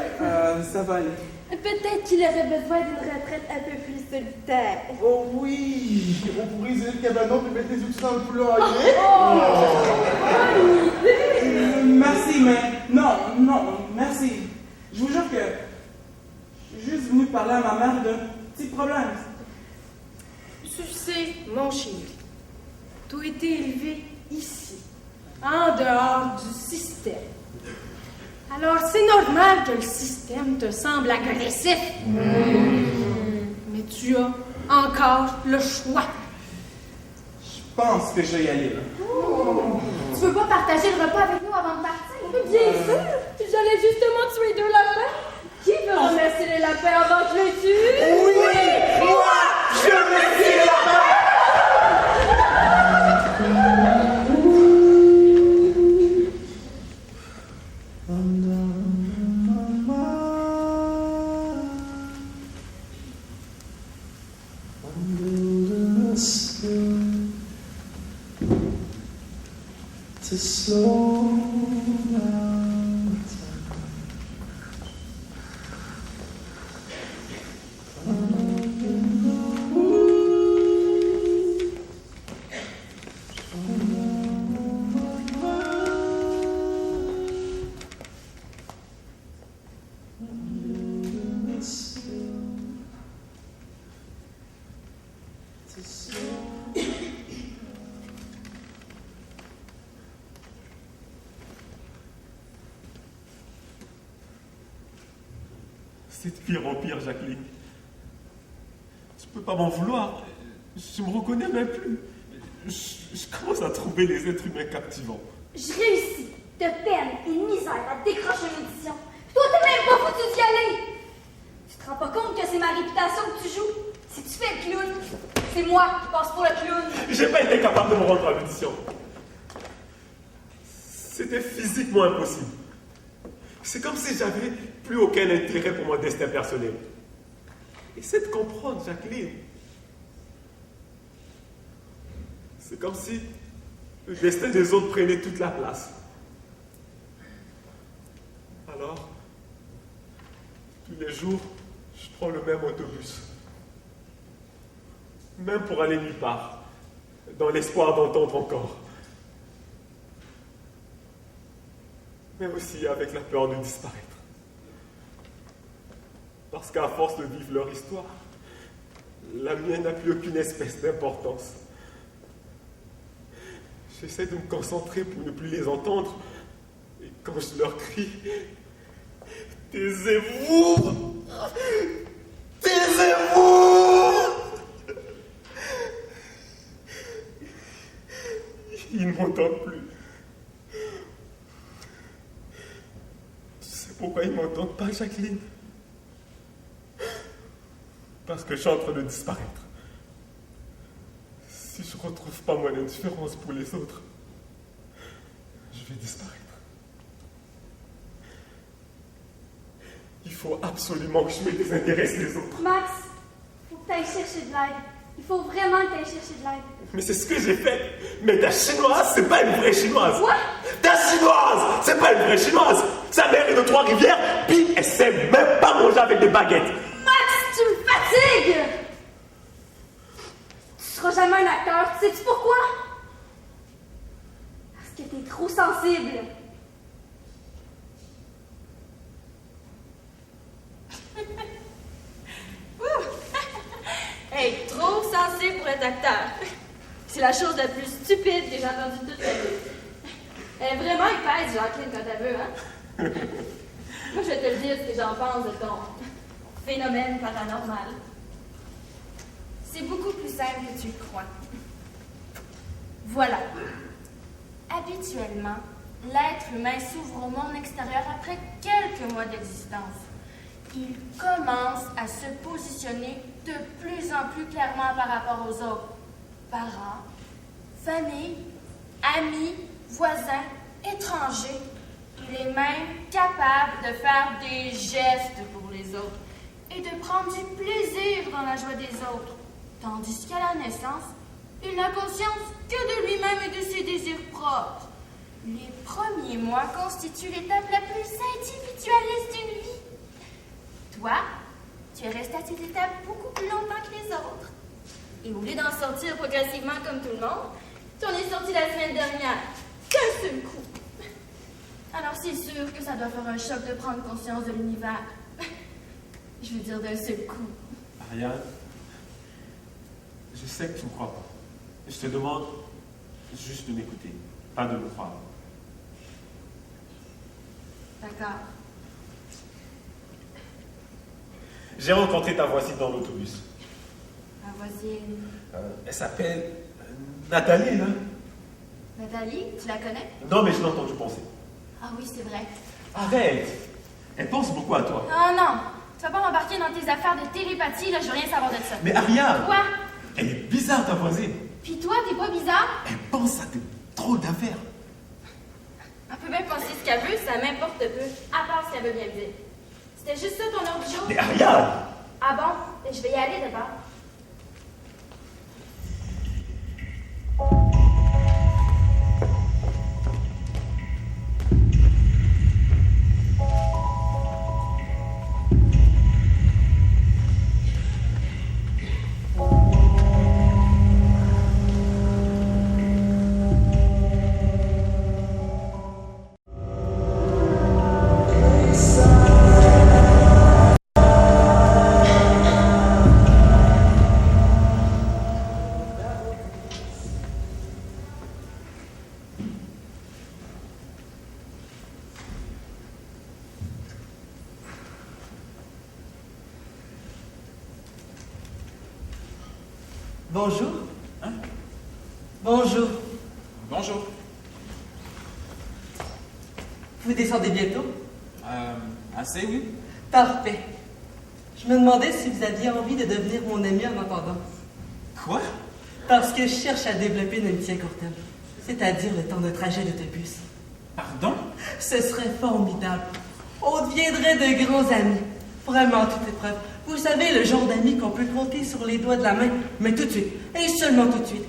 Ça va aller. Peut-être qu'il aurait besoin d'une retraite un peu plus solitaire. Oh oui, on pourrait isoler le cabanon et mettre les outils dans le poulailler. Merci, mais non, merci. Je vous jure que je suis juste venu parler à ma mère d'un petit problème. Tu sais, mon chéri, tu as été élevé ici, en dehors du système. Alors, c'est normal que le système te semble agressif. Mais tu as encore le choix. Je pense que je vais y aller, là. Tu veux pas partager le repas avec nous avant de partir? Bien sûr. J'allais justement tuer 2 lapins. Qui veut remercier les lapins avant que je les tue? Oui! Moi! Je remercie les lapins! To slow down C'est de pire en pire, Jacqueline. Tu peux pas m'en vouloir. Je me reconnais même plus. Je commence à trouver les êtres humains captivants. Je réussis de peine et de misère à décrocher une édition. Toi, t'es même pas foutu d'y aller. Tu te rends pas compte que c'est ma réputation que tu joues? Si tu fais le clown, c'est moi qui passe pour le clown. J'ai pas été capable de me rendre à l'audition. C'était physiquement impossible. C'est comme si j'avais plus aucun intérêt pour mon destin personnel. Essaie de comprendre, Jacqueline. C'est comme si le destin des autres prenait toute la place. Alors, tous les jours, je prends le même autobus. Même pour aller nulle part, dans l'espoir d'entendre encore. Mais aussi avec la peur de disparaître. Parce qu'à force de vivre leur histoire, la mienne n'a plus aucune espèce d'importance. J'essaie de me concentrer pour ne plus les entendre. Et quand je leur crie, taisez-vous! Taisez-vous! Ils ne m'entendent plus. Tu sais pourquoi ils ne m'entendent pas, Jacqueline? Parce que je suis en train de disparaître. Si je je retrouve pas mon indifférence pour les autres, je vais disparaître. Il faut absolument que je me désintéresse des autres. Max, faut que t'ailles chercher de l'aide. Il faut vraiment que t'ailles chercher de l'aide. Mais c'est ce que j'ai fait. Mais ta chinoise, c'est pas une vraie chinoise. Quoi? Ta chinoise, c'est pas une vraie chinoise. Sa mère est de Trois-Rivières, puis elle sait même pas manger avec des baguettes. Max, tu me fatigues! Tu seras jamais un acteur. Sais-tu pourquoi? Parce que t'es trop sensible. Hey, trop sensible pour être acteur. C'est la chose la plus stupide que j'ai entendue toute ma vie. Elle est vraiment épaisse, Jacqueline, quand elle veut, hein? Moi, je vais te le dire ce que j'en pense de ton phénomène paranormal. C'est beaucoup plus simple que tu le crois. Voilà. Habituellement, l'être humain s'ouvre au monde extérieur après quelques mois d'existence. Il commence à se positionner de plus en plus clairement par rapport aux autres. Parents, famille, amis, voisins, étrangers. Il est même capable de faire des gestes pour les autres et de prendre du plaisir dans la joie des autres. Tandis qu'à la naissance, il n'a conscience que de lui-même et de ses désirs propres. Les premiers mois constituent l'étape la plus individualiste d'une vie. Toi, tu es resté à cette étape beaucoup plus longtemps que les autres. Et au lieu d'en sortir progressivement comme tout le monde, tu en es sorti la semaine dernière, d'un seul coup. Alors c'est sûr que ça doit faire un choc de prendre conscience de l'univers. Je veux dire d'un seul coup. Ariane, je sais que tu ne me crois pas. Je te demande juste de m'écouter, pas de me croire. D'accord. J'ai rencontré ta voisine dans l'autobus. Ma voisine. Elle s'appelle Nathalie, là. Nathalie, tu la connais? Non, mais je l'ai entendu penser. Ah oui, c'est vrai. Arrête! Elle pense beaucoup à toi. Oh non! Tu vas pas m'embarquer dans tes affaires de télépathie, là, je veux rien savoir de ça. Mais Ariane! Quoi? Elle est bizarre, ta voisine. Puis toi, t'es pas bizarre? Elle pense à des drôles d'affaires. Elle peut bien penser ce qu'elle veut, ça m'importe peu, à part ce qu'elle veut bien me dire. C'était juste ça ton ordre du jour? Mais Ariane! Ah bon? Je vais y aller d'abord. Bonjour. Hein? Bonjour. Bonjour. Vous descendez bientôt? Assez, oui. Parfait. Je me demandais si vous aviez envie de devenir mon ami en attendant. Quoi? Parce que je cherche à développer une amitié à court terme, c'est-à-dire le temps de trajet d'autobus. Pardon? Ce serait formidable. On deviendrait de grands amis. Vraiment, toute épreuve. Vous savez, le genre d'amis qu'on peut compter sur les doigts de la main, mais tout de suite, et seulement tout de suite.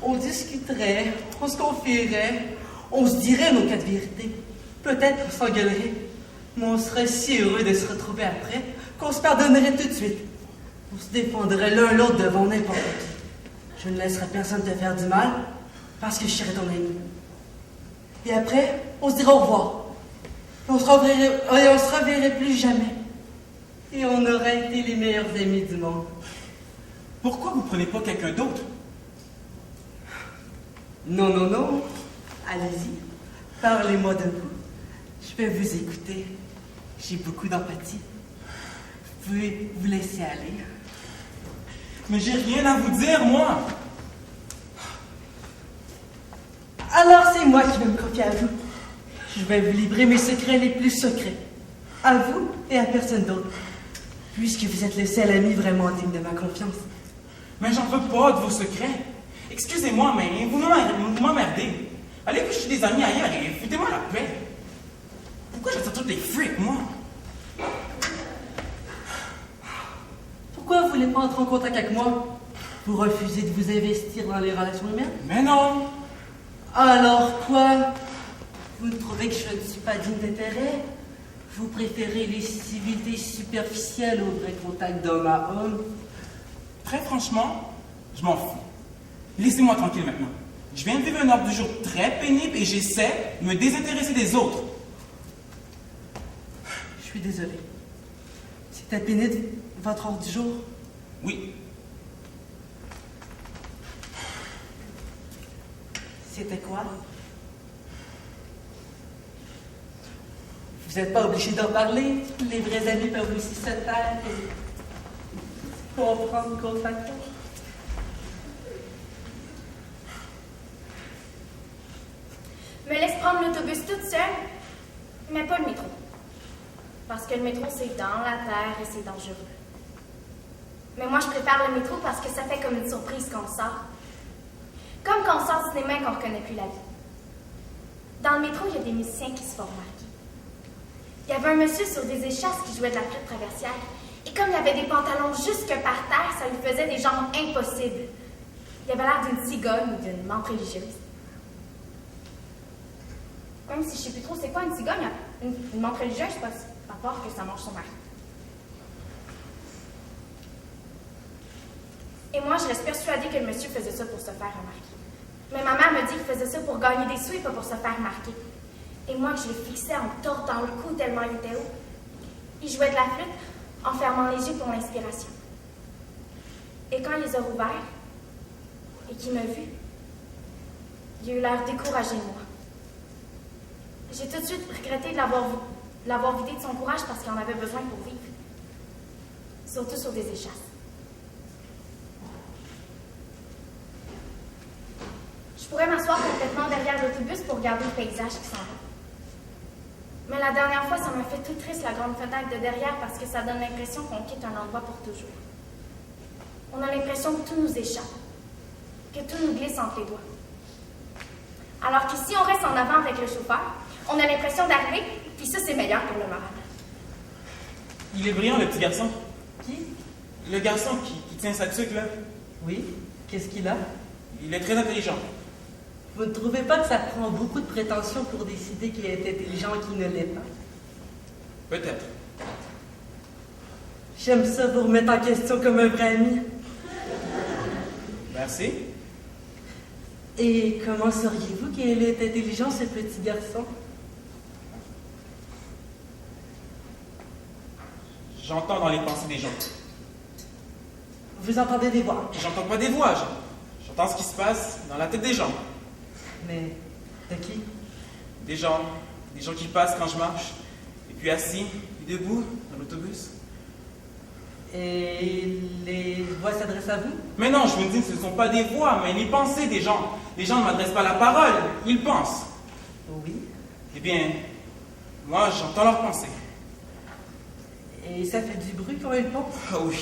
On discuterait, on se confierait, on se dirait nos cas de vérité. Peut-être qu'on s'engueulerait, mais on serait si heureux de se retrouver après qu'on se pardonnerait tout de suite. On se défendrait l'un l'autre devant n'importe qui. Je ne laisserai personne te faire du mal parce que je serai ton ami. Et après, on se dira au revoir. On se reverrait plus jamais. Et on aurait été les meilleurs amis du monde. Pourquoi vous prenez pas quelqu'un d'autre? Non, non, non. Allez-y. Parlez-moi de vous. Je vais vous écouter. J'ai beaucoup d'empathie. Vous pouvez vous laisser aller. Mais j'ai rien à vous dire, moi! Alors c'est moi qui vais me confier à vous. Je vais vous livrer mes secrets les plus secrets. À vous et à personne d'autre. Puisque vous êtes le seul ami vraiment digne de ma confiance. Mais j'en veux pas de vos secrets. Et Excusez-moi, mais vous m'emmerdez. Allez coucher des amis ailleurs et foutez-moi la paix. Pourquoi j'attends tous des freaks, moi? Pourquoi vous voulez pas entrer en contact avec moi? Vous refusez de vous investir dans les relations humaines? Mais non! Alors quoi? Vous trouvez que je ne suis pas digne d'intérêt? Vous préférez les civilités superficielles au vrai contact d'homme à homme? Très franchement, je m'en fous. Laissez-moi tranquille maintenant. Je viens de vivre un ordre du jour très pénible et j'essaie de me désintéresser des autres. Je suis désolé. C'était pénible, votre ordre du jour? Oui. C'était quoi? Vous n'êtes pas obligé d'en parler. Les vrais amis peuvent aussi se taire et comprendre contact. Me laisse prendre l'autobus toute seule, mais pas le métro. Parce que le métro, c'est dans la terre et c'est dangereux. Mais moi, je préfère le métro parce que ça fait comme une surprise quand on sort. Comme quand on sort du cinéma et qu'on ne reconnaît plus la vie. Dans le métro, il y a des musiciens qui se font remarquer. Il y avait un monsieur sur des échasses qui jouait de la flûte traversière. Et comme il avait des pantalons jusque par terre, ça lui faisait des jambes impossibles. Il avait l'air d'une cigogne ou d'une menthe religieuse. Même si je ne sais plus trop c'est quoi une cigogne, une menthe religieuse, c'est pas à part que ça mange son mari. Et moi, je reste persuadée que le monsieur faisait ça pour se faire remarquer. Mais ma mère me dit qu'il faisait ça pour gagner des sous et pas pour se faire remarquer. Et moi, je le fixais en me tordant le cou tellement il était haut. Il jouait de la flûte en fermant les yeux pour l'inspiration. Et quand il les a rouverts et qu'il m'a vu, il a eu l'air découragé de moi. J'ai tout de suite regretté de l'avoir vidé de son courage parce qu'il en avait besoin pour vivre. Surtout sur des échasses. Je pourrais m'asseoir complètement derrière l'autobus pour regarder le paysage qui s'en va. Mais la dernière fois, ça m'a fait tout triste la grande fenêtre de derrière parce que ça donne l'impression qu'on quitte un endroit pour toujours. On a l'impression que tout nous échappe, que tout nous glisse entre les doigts. Alors qu'ici, on reste en avant avec le chauffeur, on a l'impression d'arriver, puis ça, c'est meilleur pour le moral. Il est brillant, le petit garçon. Qui? Le garçon qui tient sa tuque, là. Oui? Qu'est-ce qu'il a? Il est très intelligent. Vous ne trouvez pas que ça prend beaucoup de prétention pour décider qu'il est intelligent et qu'il ne l'est pas? Peut-être. J'aime ça vous remettre en question comme un vrai ami. Merci. Et comment sauriez-vous qu'il est intelligent, ce petit garçon? J'entends dans les pensées des gens. Vous entendez des voix? J'entends pas des voix, j'entends ce qui se passe dans la tête des gens. Mais de qui? Des gens qui passent quand je marche, et puis assis, et debout, dans l'autobus. Et les voix s'adressent à vous? Mais non, je me dis que ce ne sont pas des voix, mais les pensées des gens. Les gens ne m'adressent pas la parole, ils pensent. Oui. Eh bien, moi, j'entends leurs pensées. Et ça fait du bruit quand ils pensent? Ah oui,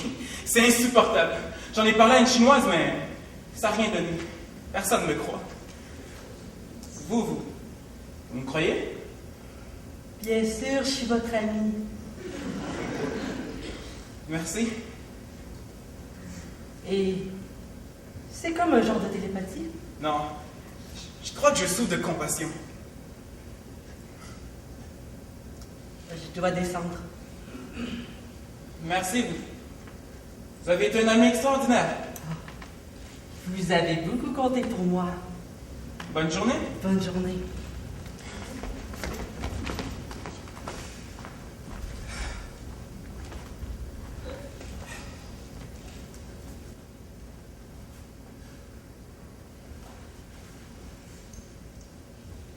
c'est insupportable. J'en ai parlé à une chinoise, mais ça n'a rien donné. Personne ne me croit. Vous me croyez? Bien sûr, je suis votre ami. Merci. Et c'est comme un genre de télépathie? Non, je crois que je souffre de compassion. Je dois descendre. Merci, vous avez été un ami extraordinaire. Vous avez beaucoup compté pour moi. Bonne journée. Bonne journée.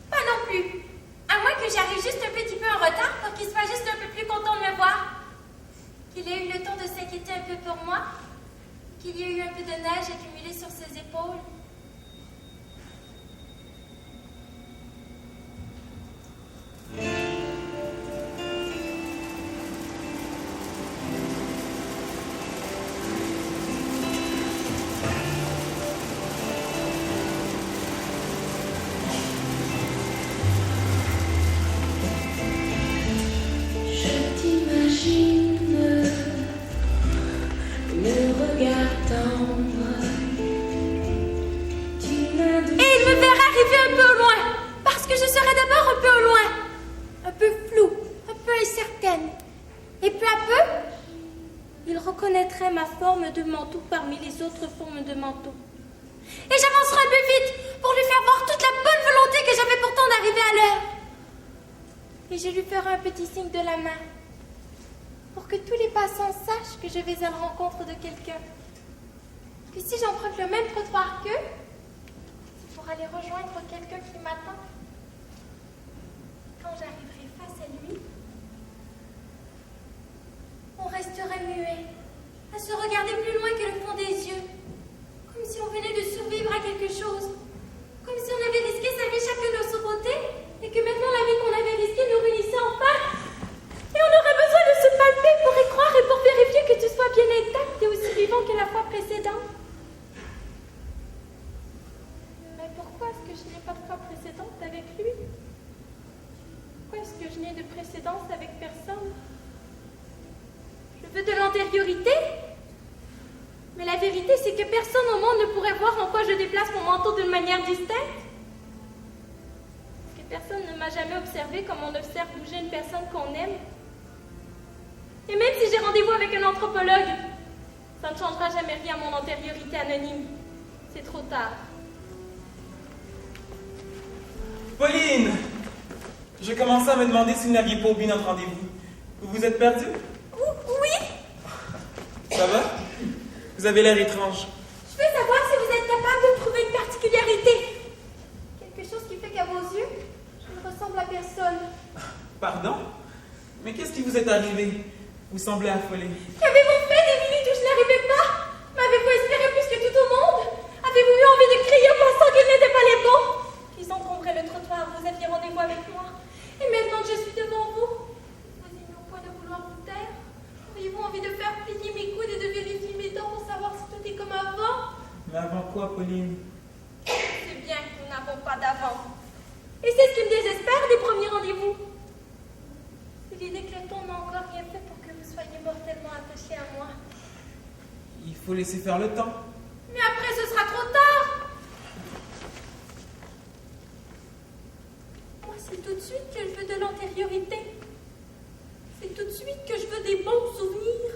Pas non plus. À moins que j'arrive juste un petit peu en retard pour qu'il soit juste un peu plus content de me voir. Qu'il ait eu le temps de s'inquiéter un peu pour moi. Qu'il y ait eu un peu de neige accumulée sur ses épaules. reconnaîtrai ma forme de manteau parmi les autres formes de manteau. Et j'avancerai un peu vite pour lui faire voir toute la bonne volonté que j'avais pourtant d'arriver à l'heure. Et je lui ferai un petit signe de la main pour que tous les passants sachent que je vais à la rencontre de quelqu'un. Que si j'emprunte le même trottoir qu'eux, c'est pour aller rejoindre quelqu'un qui m'attend. Quand j'arriverai face à lui, on resterait muet, à se regarder plus loin que le fond des yeux, comme si on venait de survivre à quelque chose, comme si on avait risqué sa vie chacun de son côté, et que maintenant la vie qu'on avait risquée nous réunissait enfin. Et on aurait besoin de se palper pour y croire et pour vérifier que tu sois bien intact et aussi vivant que la fois précédente. Mais pourquoi est-ce que je n'ai pas de fois précédente avec lui? Pourquoi est-ce que je n'ai de précédence avec personne? Je veux de l'antériorité? Mais la vérité, c'est que personne au monde ne pourrait voir en quoi je déplace mon manteau d'une manière distincte. Parce que personne ne m'a jamais observé comme on observe bouger une personne qu'on aime. Et même si j'ai rendez-vous avec un anthropologue, ça ne changera jamais rien à mon antériorité anonyme. C'est trop tard. Pauline! Je commençais à me demander si vous n'aviez pas oublié notre rendez-vous. Vous vous êtes perdue? Oui? Ça va? Vous avez l'air étrange. Je veux savoir si vous êtes capable de trouver une particularité. Quelque chose qui fait qu'à vos yeux, je ne ressemble à personne. Pardon? Mais qu'est-ce qui vous est arrivé? Vous semblez affolé. Qu'avez-vous fait des minutes où je n'arrivais pas? M'avez-vous espéré plus que tout au monde? Avez-vous eu envie de crier en pensant qu'ils n'étaient pas les bons? Qu'ils encombraient le trottoir, vous aviez rendez-vous avec moi. Et maintenant que je suis devant vous, vous n'avez au point de vouloir vous taire? Auriez-vous envie de faire plier mes coudes et de vérifier mes dents pour savoir si tout est comme avant? Mais avant quoi, Pauline? C'est bien que nous n'avons pas d'avant. Et c'est ce qui me désespère des premiers rendez-vous. C'est l'idée que le temps n'a encore rien fait pour que vous soyez mortellement attachés à moi. Il faut laisser faire le temps. Mais après, ce sera trop tard. Moi, c'est tout de suite que je veux de l'antériorité. C'est tout de suite que je veux des bons souvenirs.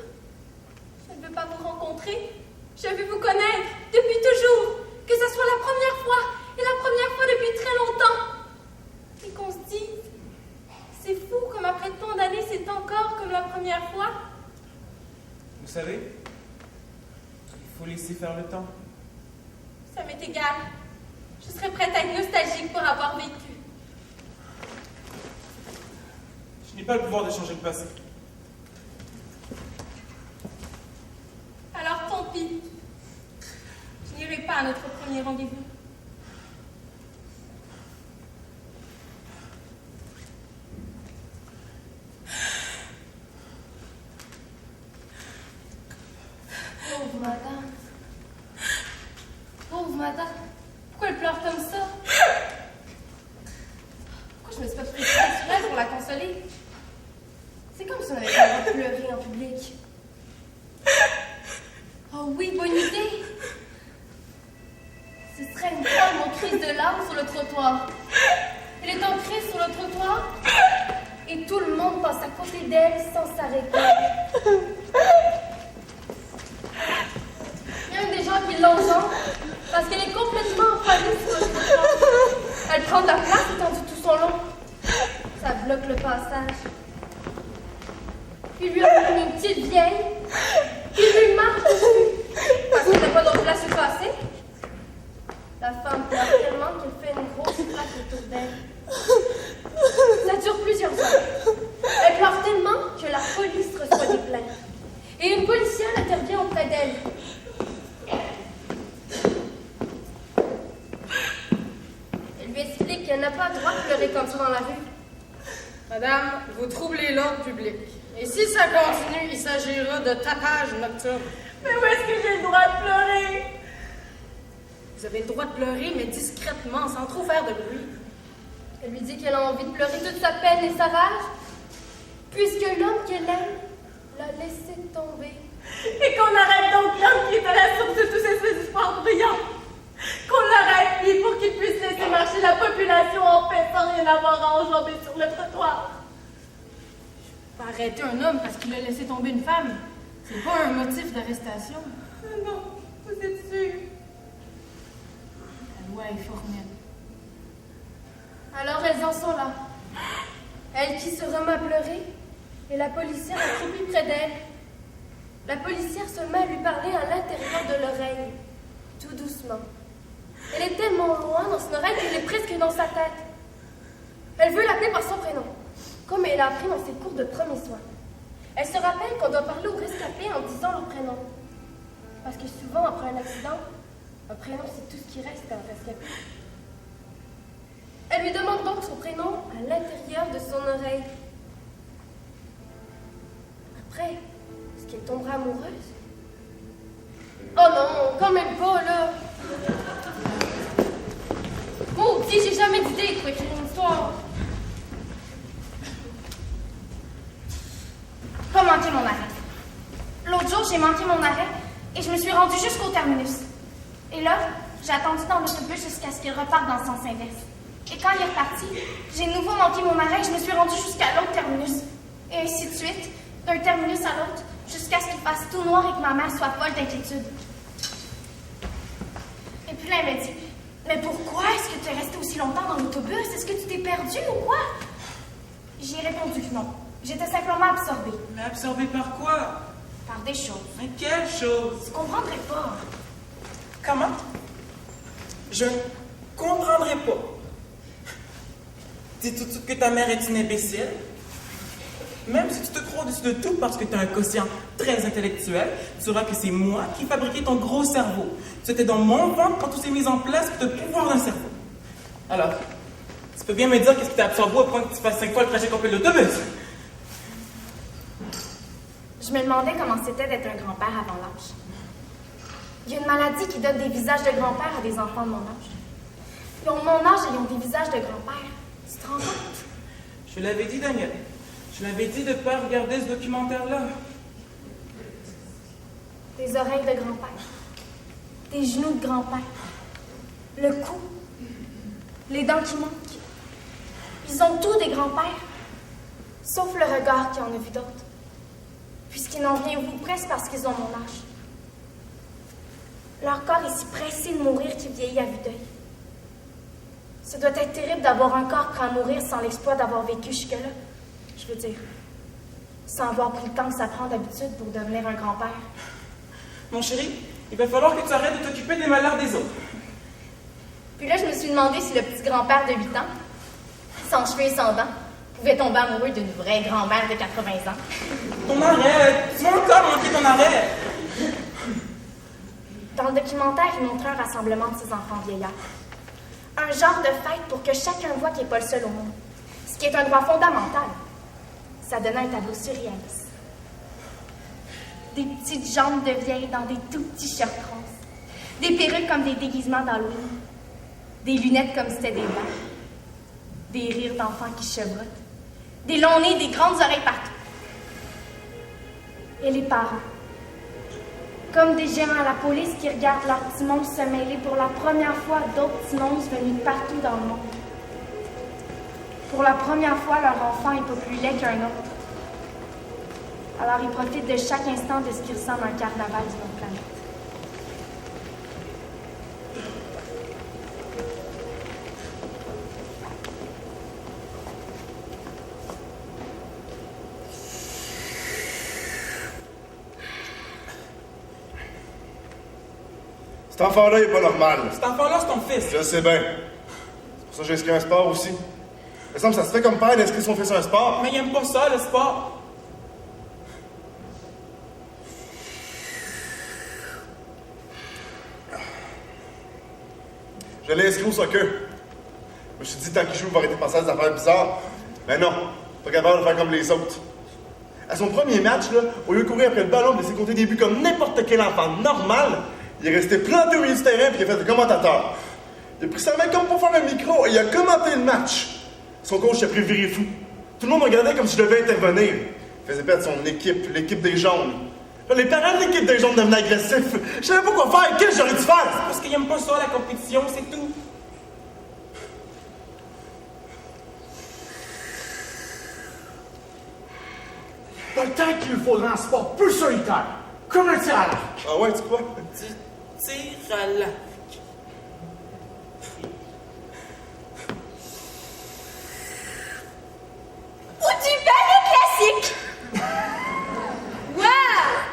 Je ne veux pas vous rencontrer. Je veux vous connaître depuis toujours. Que ce soit la première fois et la première fois depuis très longtemps. Et qu'on se dise, c'est fou comme après tant d'années, c'est encore comme la première fois. Vous savez, il faut laisser faire le temps. Ça m'est égal. Je serais prête à être nostalgique pour avoir vécu. Je n'ai pas le pouvoir de changer le passé. Alors tant pis. Je n'irai pas à notre premier rendez-vous. Pauvre madame. Pauvre madame. Pourquoi elle pleure comme ça? Pourquoi je me suis pas pris sur elle pour la consoler? C'est comme si on avait pas le droit de pleurer en public. Oh oui, bonne idée. Ce serait une femme en crise de larmes sur le trottoir. Elle est en crise sur le trottoir et tout le monde passe à côté d'elle sans s'arrêter. Il y a même des gens qui l'enjambent parce qu'elle est complètement affalée sur le trottoir. Elle prend de la place étendue tout son long. Ça bloque le passage. Puis lui a mis une petite vieille qui lui marche dessus parce qu'il n'a pas d'autre place où passer. La femme pleure tellement qu'elle fait une grosse plaque autour d'elle. Ça dure plusieurs heures. Elle pleure tellement que la police reçoit des plaintes. Et une policière intervient auprès d'elle. Elle lui explique qu'elle n'a pas le droit de pleurer comme ça dans la rue. Madame, vous troublez l'ordre public. Et si ça continue, il s'agira de tapage nocturne. Mais où est-ce que j'ai le droit de pleurer? Vous avez le droit de pleurer, mais discrètement, sans trop faire de bruit. Elle lui dit qu'elle a envie de pleurer toute sa peine et sa rage, puisque l'homme qu'elle aime l'a laissé tomber. Et qu'on arrête donc l'homme qui est à la source de tous ces espoirs brillants. Qu'on l'arrête, lui, pour qu'il puisse laisser marcher la population en paix sans rien avoir à enjamber sur le trottoir. Pas arrêter un homme parce qu'il a laissé tomber une femme. C'est pas un motif d'arrestation. Ah non, vous êtes sûr? La loi est formelle. Alors elles en sont là. Elle qui se remet à pleurer, et la policière accroupie près d'elle. La policière se met à lui parler à l'intérieur de l'oreille, tout doucement. Elle est tellement loin dans son oreille qu'elle est presque dans sa tête. Elle veut l'appeler par son prénom, comme elle a appris dans ses cours de premiers soins. Elle se rappelle qu'on doit parler aux rescapés en disant leur prénom. Parce que souvent, après un accident, un prénom, c'est tout ce qui reste à un rescapé. Elle lui demande donc son prénom à l'intérieur de son oreille. Après, est-ce qu'elle tombera amoureuse? Oh non, quand même pas, là! Maudit, j'ai jamais d'idée pour écrire une histoire. Pas manquer mon arrêt. L'autre jour, j'ai manqué mon arrêt et je me suis rendue jusqu'au terminus. Et là, j'ai attendu dans l'autobus jusqu'à ce qu'il reparte dans le sens inverse. Et quand il est reparti, j'ai de nouveau manqué mon arrêt et je me suis rendue jusqu'à l'autre terminus. Et ainsi de suite, d'un terminus à l'autre, jusqu'à ce qu'il fasse tout noir et que ma mère soit folle d'inquiétude. Et puis là, elle m'a dit, mais pourquoi est-ce que tu es resté aussi longtemps dans l'autobus? Est-ce que tu t'es perdu ou quoi? J'ai répondu que non. J'étais simplement absorbée. Mais absorbé par quoi? Par des choses. Mais quelle chose? Tu comprendrais pas. Comment? Je ne comprendrai pas. Dis tout de suite que ta mère est une imbécile. Même si tu te crois au-dessus de tout parce que tu as un quotient très intellectuel, tu sauras que c'est moi qui ai fabriqué ton gros cerveau. Tu étais dans mon ventre quand tout s'est mis en place pour te pouvoir d'un cerveau. Alors, tu peux bien me dire qu'est-ce qui t'a absorbé au point que tu fasses 5 fois le trajet complet de l'autobus? Je me demandais comment c'était d'être un grand-père avant l'âge. Il y a une maladie qui donne des visages de grand-père à des enfants de mon âge. Ils ont mon âge et ils ont des visages de grand-père. Tu te rends compte? Je l'avais dit, Daniel. Je l'avais dit de ne pas regarder ce documentaire-là. Des oreilles de grand-père. Des genoux de grand-père. Le cou. Les dents qui manquent. Ils ont tous des grands-pères. Sauf le regard qui en a vu d'autres. Puisqu'ils n'ont rien vu presque parce qu'ils ont mon âge. Leur corps est si pressé de mourir qu'il vieillit à vue d'œil. Ça doit être terrible d'avoir un corps prêt à mourir sans l'exploit d'avoir vécu jusque-là. Je veux dire, sans avoir pris le temps que ça prend d'habitude pour devenir un grand-père. Mon chéri, il va falloir que tu arrêtes de t'occuper des malheurs des autres. Puis là, je me suis demandé si le petit grand-père de 8 ans, sans cheveux et sans dents, pouvait tomber amoureux d'une vraie grand-mère de 80 ans. Ton arrêt! Tu vas encore manquer ton arrêt! Dans le documentaire, il montrait un rassemblement de ses enfants vieillards. Un genre de fête pour que chacun voit qu'il n'est pas le seul au monde. Ce qui est un droit fondamental. Ça donnait un tableau surréaliste. Des petites jambes de vieilles dans des tout petits shirts roses. Des perruques comme des déguisements d'Halloween. Des lunettes comme si c'était des bains. Des rires d'enfants qui chevrotent. Des longs nez, des grandes oreilles partout. Et les parents. Comme des géants à la police qui regardent leurs petits monstres se mêler pour la première fois d'autres petits monstres venus de partout dans le monde. Pour la première fois, leur enfant n'est pas plus laid qu'un autre. Alors ils profitent de chaque instant de ce qui ressemble à un carnaval sur notre planète. Cet enfant-là, il est pas normal. Cet enfant-là, c'est ton fils. Je sais bien. C'est pour ça que j'ai inscrit un sport aussi. Il me semble que ça se fait comme père d'inscrire son fils à un sport. Mais il aime pas ça, le sport. Je l'ai inscrit au soccer. Je me suis dit, tant qu'il joue, il va arrêter de penser à des affaires bizarres. Mais non, pas capable de faire comme les autres. À son premier match, là, au lieu de courir après le ballon, de laisser compter des buts comme n'importe quel enfant normal, il est resté planté au milieu du terrain et il a fait le commentateur. Il a pris sa main comme pour faire un micro et il a commenté le match. Son coach a pris le viré fou. Tout le monde regardait comme si je devais intervenir. Il faisait perdre son équipe, l'équipe des jaunes. Là, les parents de l'équipe des jaunes devenaient agressifs. Je savais pas quoi faire. Qu'est-ce que j'aurais dû faire? Parce qu'il aime pas ça, la compétition, c'est tout. T'as le temps qu'il faut dans un sport plus solitaire. Comme un tir à l'arc. Ah ouais, tu crois? Du tir à l'arc. Ou du ballet classique. Waouh!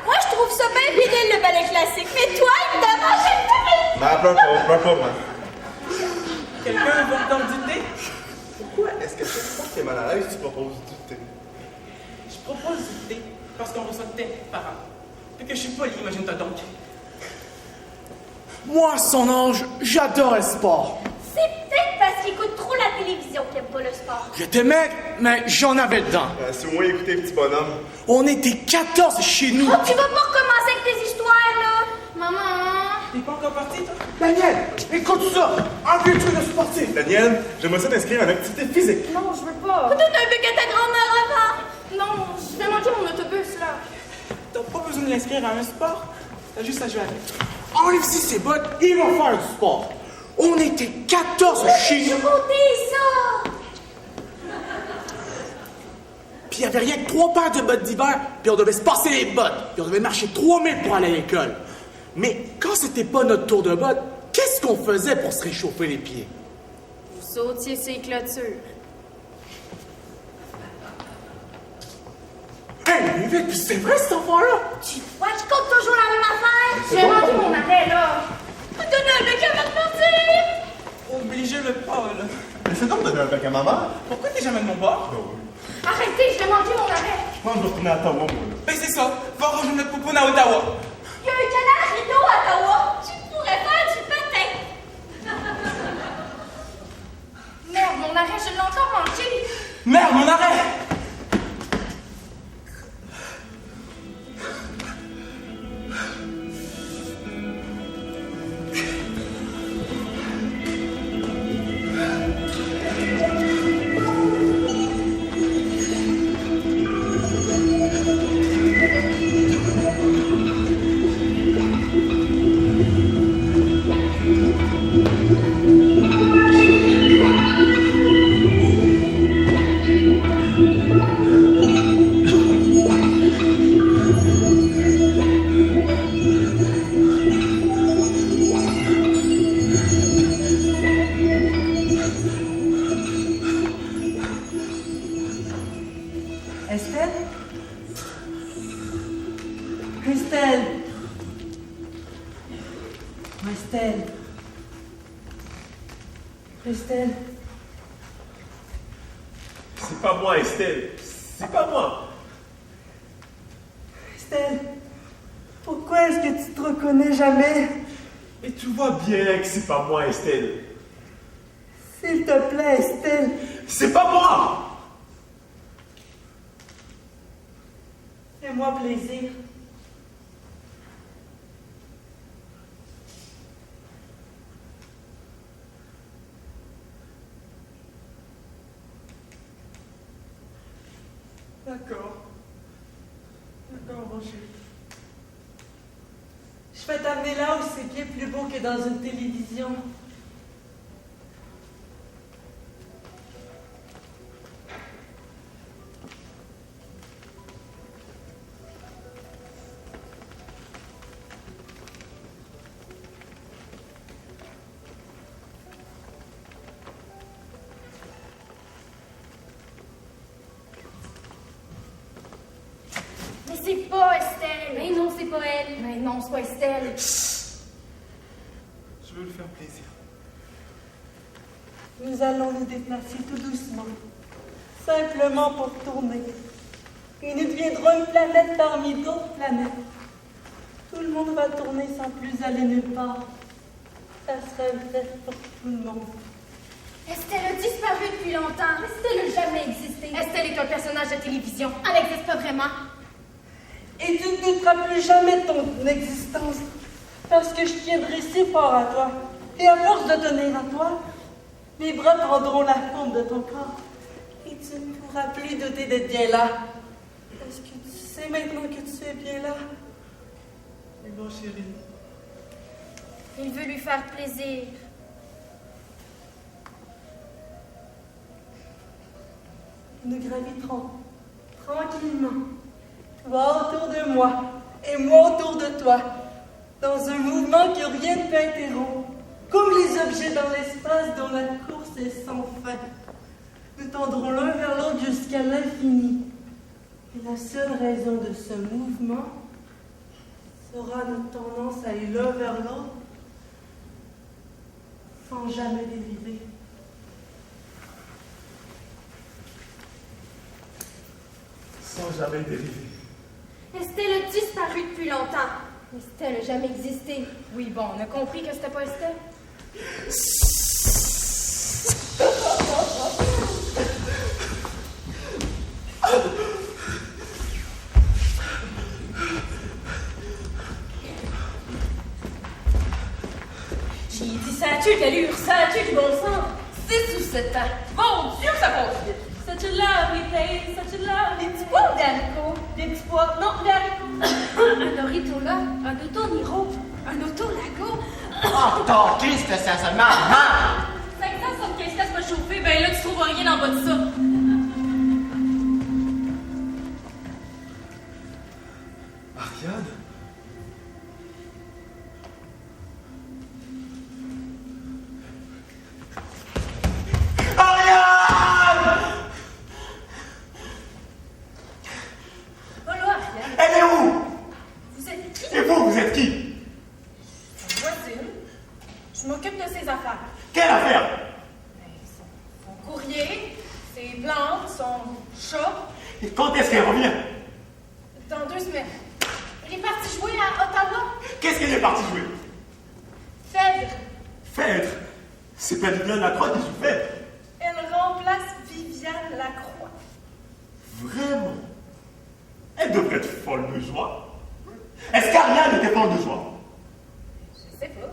Moi, je trouve ça bien viril, le ballet classique. Mais toi, évidemment, j'aime pas. Non, pleure pas, man. Quelqu'un veut encore du thé? Pourquoi est-ce que chaque fois que t'es mal à l'aise, tu proposes du thé? Je propose du thé parce qu'on reçoit thé par an. Et que je suis poli, imagine-toi donc. Moi, son ange, j'adore le sport. C'est peut-être parce qu'il écoute trop la télévision qu'il aime pas le sport. J'étais maigre, mais j'en avais dedans. Si au moins écouter petit bonhomme. On était 14 chez nous. Oh, tu vas pas recommencer avec tes histoires, là! Maman! T'es pas encore parti, toi? Daniel, écoute ça. Un vieux truc de sportif. Daniel, j'aimerais ça t'inscrire à une activité physique. Non, je veux pas. Donne un bec à ta grand-mère avant! Non, je vais manquer mon autobus, là. T'as pas besoin de l'inscrire à un sport. T'as juste à jouer avec. Enlève-y ses bottes, il va faire du sport. On était 14 chez nous. ça! Puis il y avait rien que 3 paires de bottes d'hiver, puis on devait se passer les bottes. Puis on devait marcher 3000 pour aller à l'école. Mais quand c'était pas notre tour de bottes, qu'est-ce qu'on faisait pour se réchauffer les pieds? Vous sautiez ces clôtures. Hey, mais vite, puis c'est vrai cet enfant-là? Tu vois, je compte toujours la même affaire! J'ai manqué mon arrêt, là. Donne un bec avant de partir! Obligé le pas, là. Mais c'est donc de donner un bec à ma mère. Pourquoi t'es jamais de mon bord? Arrêtez, je vais manquer mon arrêt. Je pense que je vais retourner à Ottawa, moi. Ben c'est ça. Va rejoindre notre poupoune à Ottawa. Il y a un canal rideau à Ottawa! Tu pourrais faire du patin! Merde, mon arrêt, je l'ai encore manqué. Merde, mon arrêt! Estelle? Estelle? Estelle? Estelle? C'est pas moi, Estelle. C'est pas moi. Estelle? Pourquoi est-ce que tu te reconnais jamais? Et tu vois bien que c'est pas moi, Estelle. S'il te plaît, Estelle. C'est pas moi! Fais-moi plaisir. D'accord. D'accord, Roger. Je vais t'amener là où c'est bien plus beau que dans une télévision. Mais c'est pas Estelle. Mais non, c'est pas elle. Mais non, c'est pas Estelle. Je veux lui faire plaisir. Nous allons nous déplacer tout doucement, simplement pour tourner. Et nous deviendrons une planète parmi d'autres planètes. Tout le monde va tourner sans plus aller nulle part. Ça serait vrai pour tout le monde. Estelle a disparu depuis longtemps. Estelle n'a jamais existé. Estelle est un personnage de télévision. Elle n'existe pas vraiment. Et tu ne douteras plus jamais de ton existence, parce que je tiendrai si fort à toi. Et à force de tenir à toi, mes bras prendront la forme de ton corps. Et tu ne pourras plus douter d'être bien là. Parce que tu sais maintenant que tu es bien là. Et bon, chérie. Il veut lui faire plaisir. Nous graviterons tranquillement, toi autour de moi, et moi autour de toi, dans un mouvement que rien ne peut interrompre, comme les objets dans l'espace dont la course est sans fin. Nous tendrons l'un vers l'autre jusqu'à l'infini. Et la seule raison de ce mouvement sera notre tendance à aller l'un vers l'autre sans jamais dériver. Sans jamais dériver. Estelle a disparu depuis longtemps. Estelle n'a jamais existé. Oui, bon, on a compris que c'était pas Estelle. J'ai dit, ça a-tu de l'allure, ça a-tu du bon sens? 6 ou 7 ans. Mon Dieu, ça passe vite. Such a lovely place, such a lovely... Des petits pois d'haricots. Des petits pois, non, d'haricots. Un Dorito là, un auto Niro, un auto Lago. Oh, ton qu'est-ce que ça se marre? 575 piastres pas chauffé, ben là, tu trouves rien en bas de ça. Ariane? Elle est où? Vous êtes qui? Et vous êtes qui? Voisine. Je m'occupe de ses affaires. Quelle affaire? Son courrier, ses plantes, son chat. Et quand est-ce qu'elle revient? Dans 2 semaines. Elle est partie jouer à Ottawa. Qu'est-ce qu'elle est partie jouer? Phèdre. Phèdre? C'est pas Viviane Lacroix qui joue Phèdre. Elle remplace Viviane Lacroix. Vraiment? Elle devrait être folle de joie. Est-ce qu'Ariane était folle de joie? Je sais pas.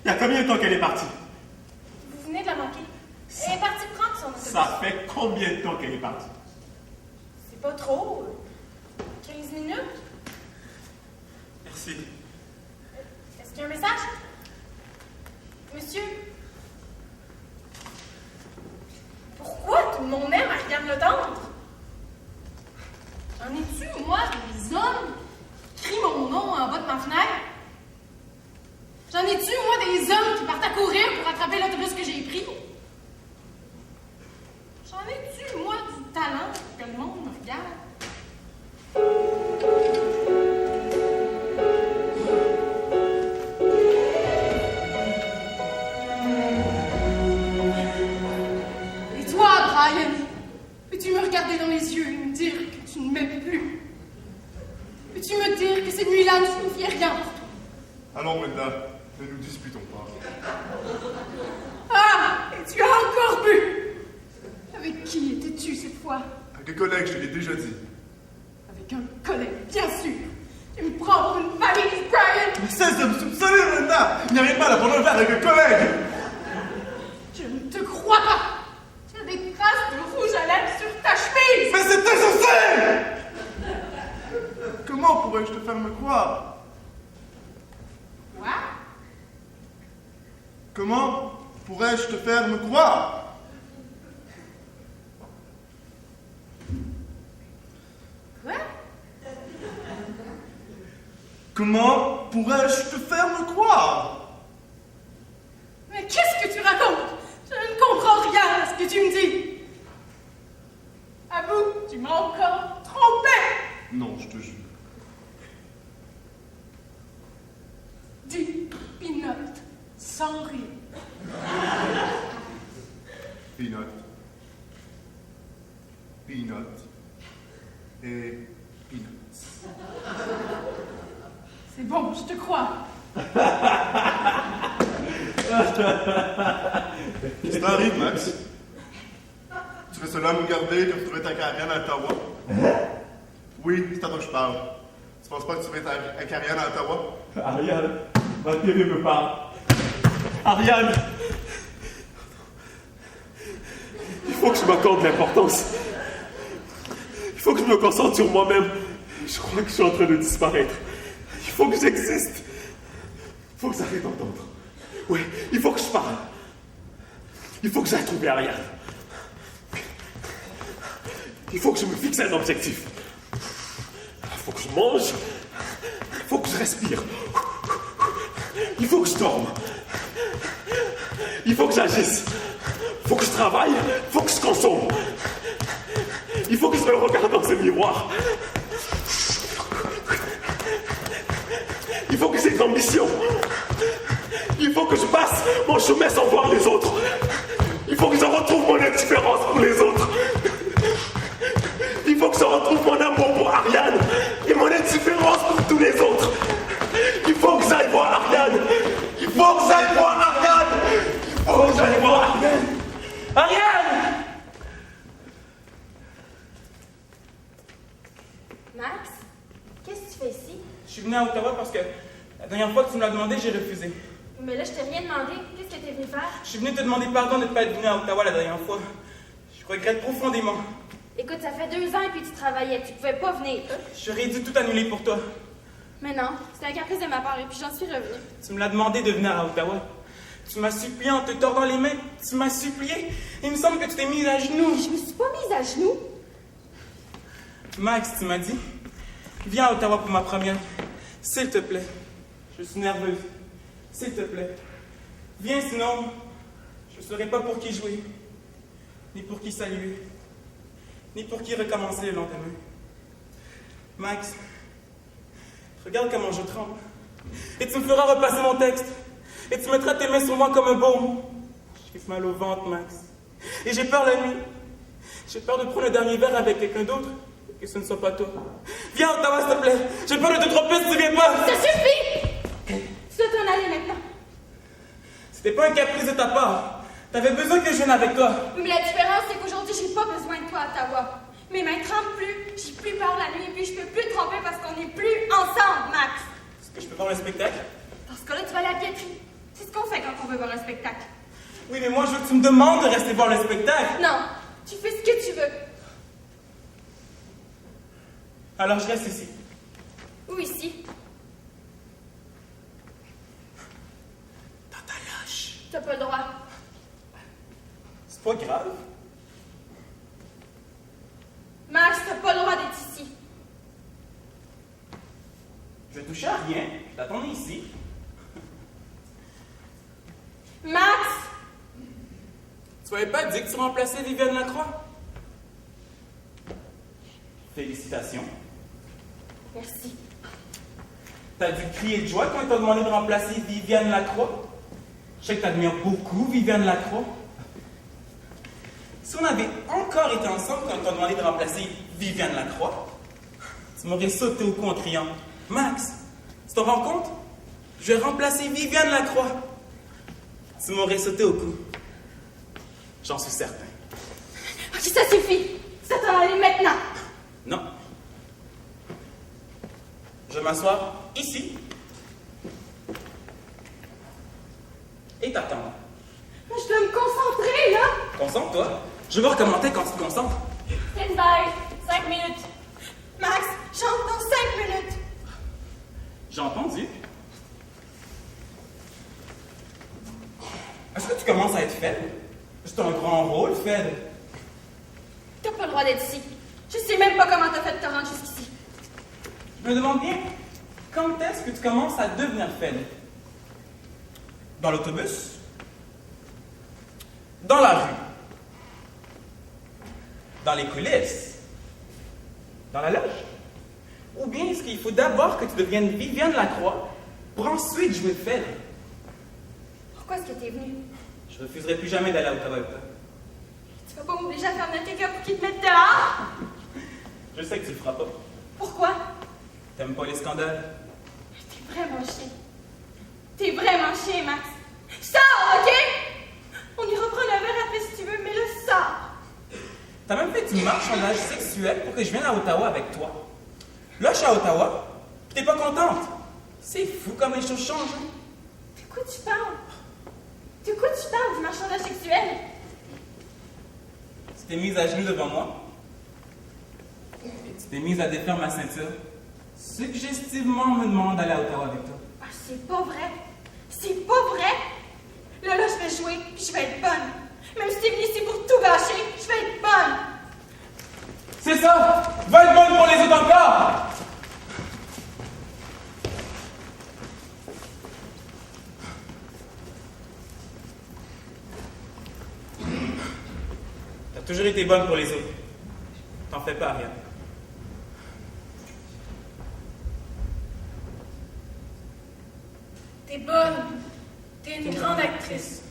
Il y a combien de temps qu'elle est partie? Vous venez de la manquer. Elle est partie prendre son autobus. Ça fait combien de temps qu'elle est partie? C'est pas trop. 15 minutes. Merci. Est-ce qu'il y a un message? Monsieur? Pourquoi tout le monde aime Ariane Ledendre? J'en ai-tu, moi, des hommes qui crient mon nom en bas de ma fenêtre? J'en ai-tu, moi, des hommes qui partent à courir pour attraper l'autobus que j'ai pris? J'en ai-tu, moi, du talent que le monde me regarde? Et toi, Brian, peux-tu me regarder dans les yeux et me dire que tu ne m'aimes plus? Peux-tu me dire que cette nuit-là ne signifiait rien pour toi? Allons, Linda, ne nous disputons pas. Ah! Et tu as encore bu! Avec qui étais-tu cette fois? Avec un collègue, je te l'ai déjà dit. Avec un collègue, bien sûr! Tu me prends pour une valise, Brian! Cesse de me soupçonner, Linda! Il n'y a rien de mal à prendre un verre avec un collègue! Je ne te crois pas! Tu as des traces de rouge à lèvres sur ta chemise! Mais c'est nécessaire! Comment pourrais-je te faire me croire? Quoi? Comment pourrais-je te faire me croire? Quoi? Comment pourrais-je te faire me croire? Mais qu'est-ce que tu racontes? Je ne comprends rien à ce que tu me dis! Avoue, tu m'as encore trompé! Non, je te jure. Dis, Peanut, sans rire. Peanut. Peanut. Et Peanuts. C'est bon, je te crois. C'est arrive, Max. Tu fais cela à me garder de retrouver ta carrière à Ottawa? Oui, c'est à toi que je parle. Tu penses pas que tu vas être à carrière à Ottawa? Ariane, ma télé me parle. Ariane! Il faut que je m'accorde l'importance. Il faut que je me concentre sur moi-même. Je crois que je suis en train de disparaître. Il faut que j'existe. Il faut que j'arrête d'entendre. Oui, il faut que je parle. Il faut que j'aille trouver Ariane. Il faut que je me fixe un objectif. je mange. Il faut que je respire. Il faut que je dorme. Il faut que j'agisse. Il faut que je travaille. Il faut que je consomme. Il faut que je me regarde dans ce miroir. Il faut que j'ai de l'ambition. Il faut que je passe mon chemin sans voir les autres. Il faut que je retrouve mon indifférence pour les autres. Il faut que je retrouve mon amour pour Ariane et mon indifférence pour tous les autres. Il faut que j'aille voir Ariane. Il faut que j'aille voir Ariane. Il faut que j'aille voir Ariane. Ariane! Max, qu'est-ce que tu fais ici? Je suis venu à Ottawa parce que la dernière fois que tu me l'as demandé, j'ai refusé. Mais là, je t'ai rien demandé. Qu'est-ce que t'es venu faire? Je suis venu te demander pardon de ne pas être venu à Ottawa la dernière fois. Je regrette profondément. Écoute, ça fait 2 ans et puis tu travaillais. Tu pouvais pas venir. J'aurais dû tout annuler pour toi. Mais non, c'était un caprice de ma part et puis j'en suis revenue. Tu me l'as demandé de venir à Ottawa. Tu m'as supplié en te tordant les mains. Tu m'as supplié. Il me semble que tu t'es mise à genoux. Je me suis pas mise à genoux. Max, tu m'as dit, viens à Ottawa pour ma première. S'il te plaît. Je suis nerveuse. S'il te plaît. Viens, sinon, je ne saurais pas pour qui jouer, ni pour qui saluer, ni pour qui recommencer le lendemain. Max, regarde comment je tremble. Et tu me feras repasser mon texte. Et tu mettras tes mains sur moi comme un baume. J'ai mal au ventre, Max. Et j'ai peur la nuit. J'ai peur de prendre le dernier verre avec quelqu'un d'autre et que ce ne soit pas toi. Viens à Ottawa, s'il te plaît. J'ai peur de te tromper si tu viens pas. Ça suffit! Tu dois t'en aller maintenant. C'était pas un caprice de ta part. T'avais besoin que je vienne avec toi. Mais la différence, c'est qu'aujourd'hui, j'ai pas besoin de toi à Ottawa. Mes mains tremblent plus, j'ai plus peur la nuit, et puis je peux plus te tromper parce qu'on n'est plus ensemble, Max. Est-ce que je peux voir le spectacle? Dans ce cas-là, tu vas aller à la billetterie. C'est ce qu'on fait quand on veut voir un spectacle. Oui, mais moi, je veux que tu me demandes de rester voir le spectacle. Non, tu fais ce que tu veux. Alors, je reste ici. Où ici? Dans ta loge. T'as pas le droit. C'est pas grave. Max, t'as pas le droit d'être ici. Je vais toucher à rien. Je t'attendais ici. Max! Tu m'avais pas dit que tu remplaçais Viviane Lacroix? Félicitations. Merci. T'as dû crier de joie quand ils t'ont demandé de remplacer Viviane Lacroix? Je sais que t'admires beaucoup Viviane Lacroix. Si on avait encore été ensemble quand ils t'ont demandé de remplacer Viviane Lacroix, tu m'aurais sauté au cou en criant « Max, tu t'en rends compte? Je vais remplacer Viviane Lacroix. » Tu m'aurais sauté au cou. J'en suis certain. Ok, ça suffit. Tu dois t'en aller maintenant. Non. Je vais m'asseoir ici et t'attendre. Je dois me concentrer, là. Concentre-toi. Je vais voir comment t'es quand tu te concentres. Stand by. 5 minutes. Max, chante dans 5 minutes. J'ai entendu. Est-ce que tu commences à être faible? C'est un grand rôle, faible. T'as pas le droit d'être ici. Je sais même pas comment t'as fait de te rendre jusqu'ici. Je me demande bien, quand est-ce que tu commences à devenir faible? Dans l'autobus? Dans la rue? Dans les coulisses? Dans la loge? Ou bien est-ce qu'il faut d'abord que tu deviennes Viviane Lacroix pour ensuite jouer faible? Pourquoi est-ce que t'es venu? Je refuserai plus jamais d'aller à Ottawa. Tu vas pas m'obliger à faire venir quelqu'un pour qu'il te mette dehors? Je sais que tu le feras pas. Pourquoi? T'aimes pas les scandales? T'es vraiment chien. T'es vraiment chien, Max. Sors, OK? On ira prendre un verre après si tu veux, mais là, sors. T'as même fait du marchandage sexuel pour que je vienne à Ottawa avec toi. Là, je suis à Ottawa, pis t'es pas contente. C'est fou comme les choses changent. Hein? De quoi tu parles? De quoi tu parles du marchandage sexuel? Tu t'es mise à genoux devant moi. Et tu t'es mise à défaire ma ceinture. Suggestivement, on me demande d'aller à Ottawa avec toi. Ah, c'est pas vrai. C'est pas vrai. Là, je vais jouer, puis je vais être bonne. Même si t'es venue ici pour tout gâcher, je vais être bonne. C'est ça! Va être bonne pour les autres encore! T'as toujours été bonne pour les autres. T'en fais pas, Ariane. T'es bonne. T'es une grande actrice.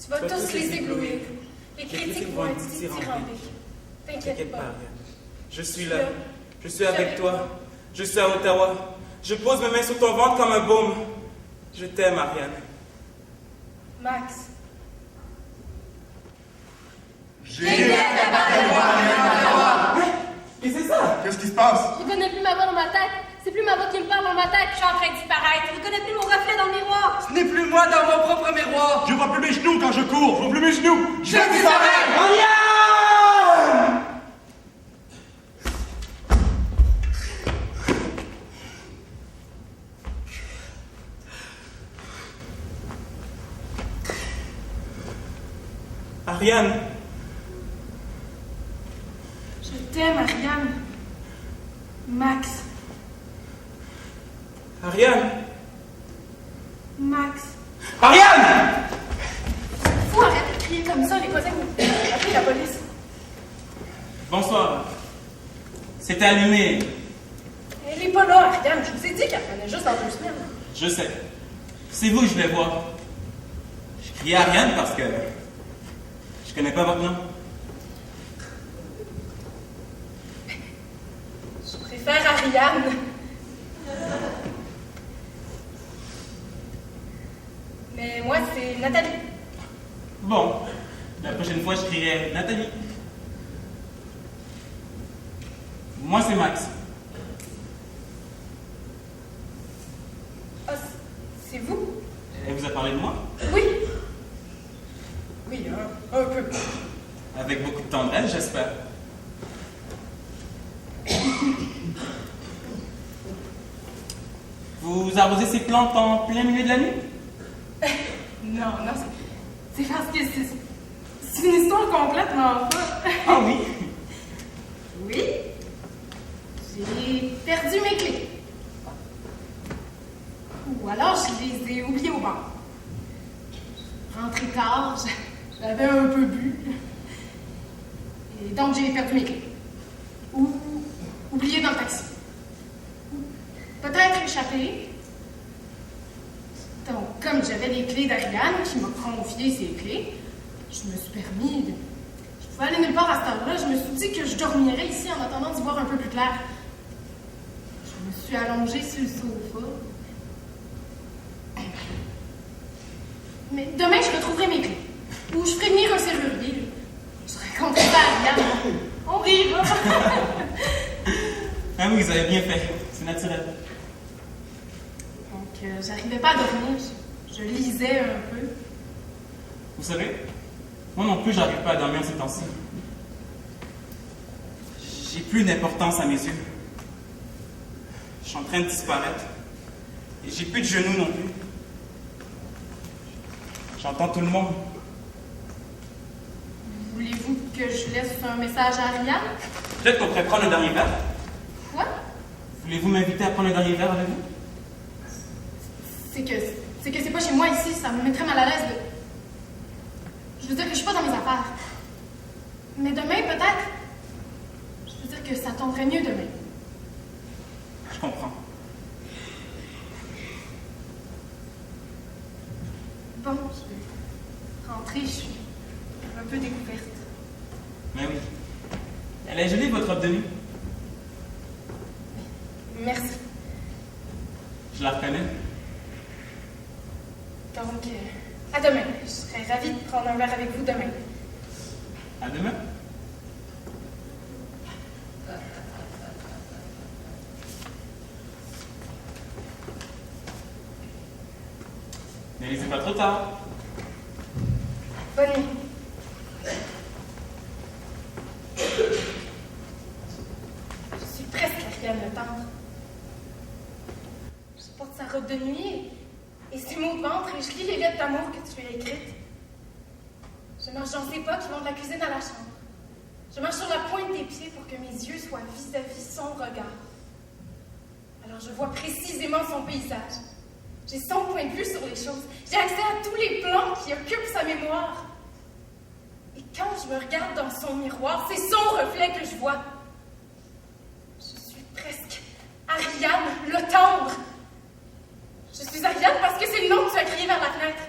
Tu vas tous les éblouir. Les critiques vont être dithyrambiques. T'inquiète pas. Ariane. Je suis là. Je suis avec toi. Je suis à Ottawa. Je pose mes mains sur ton ventre comme un baume. Je t'aime, Ariane. Max. J'ai Ottawa! Et c'est ça! Qu'est-ce qui se passe? Je reconnais plus ma voix dans ma tête. C'est plus ma voix qui me parle dans ma tête. Je suis en train de disparaître. Je reconnais plus mon reflet dans le miroir. Ce n'est plus moi dans mon propre miroir. Je vois plus mes genoux quand je cours. Je vois plus mes genoux. Je vais disparaître! Ariane! Ariane! Je t'aime, Ariane. Max. Ariane! Max. Ariane! Faut arrêter de crier comme ça, les voisins vont appeler la police. Bonsoir. C'est allumé. Elle est pas là, Ariane. Je vous ai dit qu'elle revenait juste dans 2 semaines. Je sais. C'est vous que je vais voir. Je criais Ariane parce que je connais pas votre nom. Je préfère Ariane. Mais moi, c'est Nathalie. Bon, la prochaine fois, je crierai Nathalie. Moi, c'est Max. Ah, c'est vous? Elle vous a parlé de moi? Oui. Oui, un peu. Avec beaucoup de tendresse, j'espère. Vous arrosez ces plantes en plein milieu de la nuit? Non, c'est parce que c'est une histoire complètement folle. Ah oui? Oui. J'ai perdu mes clés. Ou alors je les ai oubliées au bar. Rentré tard, j'avais un peu bu. Et donc j'ai perdu mes clés. Ou oubliées dans le taxi. Ou peut-être échappé. Donc, comme j'avais les clés d'Ariane qui m'a confié ses clés, je me suis permis de... Je pouvais aller nulle part à cette heure-là. Je me suis dit que je dormirais ici en attendant d'y voir un peu plus clair. Je me suis allongée sur le sofa. Mais demain, je retrouverai mes clés. Ou je ferai venir un serrurier. Je raconterai ça à Ariane. On rira. Ah oui, vous avez bien fait. C'est naturel. Donc, j'arrivais pas à dormir. Je lisais un peu. Vous savez, moi non plus, j'arrive pas à dormir ces temps-ci. J'ai plus d'importance à mes yeux. Je suis en train de disparaître. Et j'ai plus de genoux non plus. J'entends tout le monde. Voulez-vous que je laisse un message à Ariane? Peut-être qu'on pourrait prendre un dernier verre. Quoi? Voulez-vous m'inviter à prendre un dernier verre avec vous? C'est que c'est pas chez moi ici, ça me mettrait mal à l'aise de... Je veux dire que je suis pas dans mes affaires. Mais demain, peut-être... Je veux dire que ça tomberait mieux demain. Je comprends. Bon, je vais rentrer, je suis un peu découverte. Mais oui. Elle est jolie, votre robe de nuit. Merci. Je la reconnais. Donc, à demain. Je serais ravie de prendre un verre avec vous demain. À demain. Ne laissez pas trop tard. Bonne nuit. Je suis presque Ariane Le Tendre. Je porte sa robe de nuit et ses mots de ventre et je lis les lettres d'amour que tu lui as écrites. Je marche dans ses pas qui vont de la cuisine à la chambre. Je marche sur la pointe des pieds pour que mes yeux soient vis-à-vis son regard. Alors je vois précisément son paysage. J'ai son point de vue sur les choses. J'ai accès à tous les plans qui occupent sa mémoire. Et Quand je me regarde dans son miroir, c'est son reflet que je vois. Je suis presque Ariane, le tendre. Je suis Ariane parce que c'est le nom que tu as crié vers la fenêtre.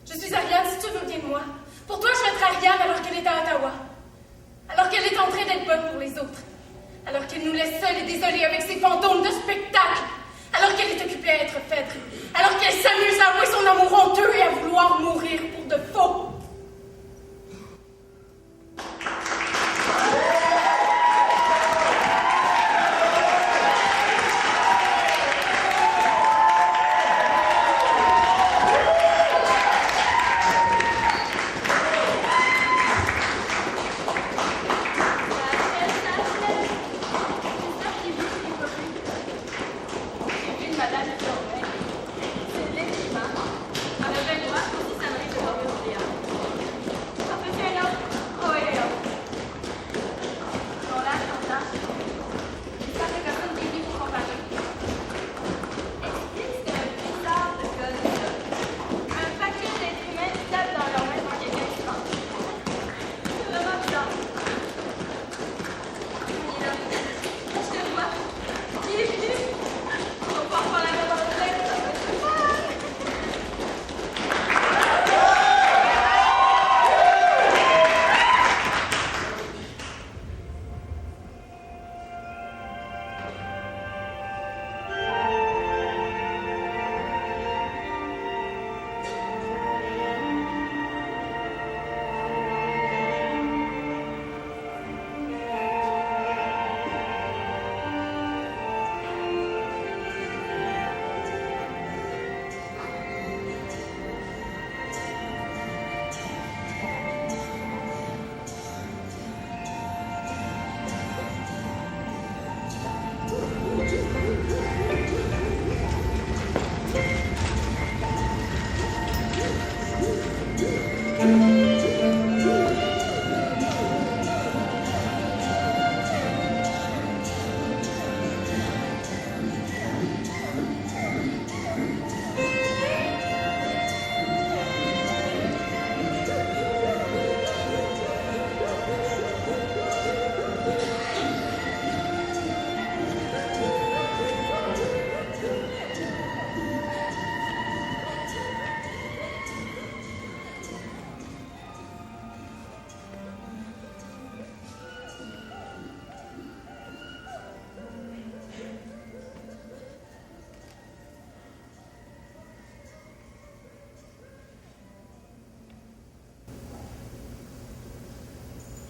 Je suis Ariane si tu veux bien de moi. Pour toi, je vais être Ariane alors qu'elle est à Ottawa. Alors qu'elle est en train d'être bonne pour les autres. Alors qu'elle nous laisse seuls et désolés avec ses fantômes de spectacle. Alors qu'elle est occupée à être Phèdre. Alors qu'elle s'amuse à avouer son amour honteux et à vouloir mourir pour de faux.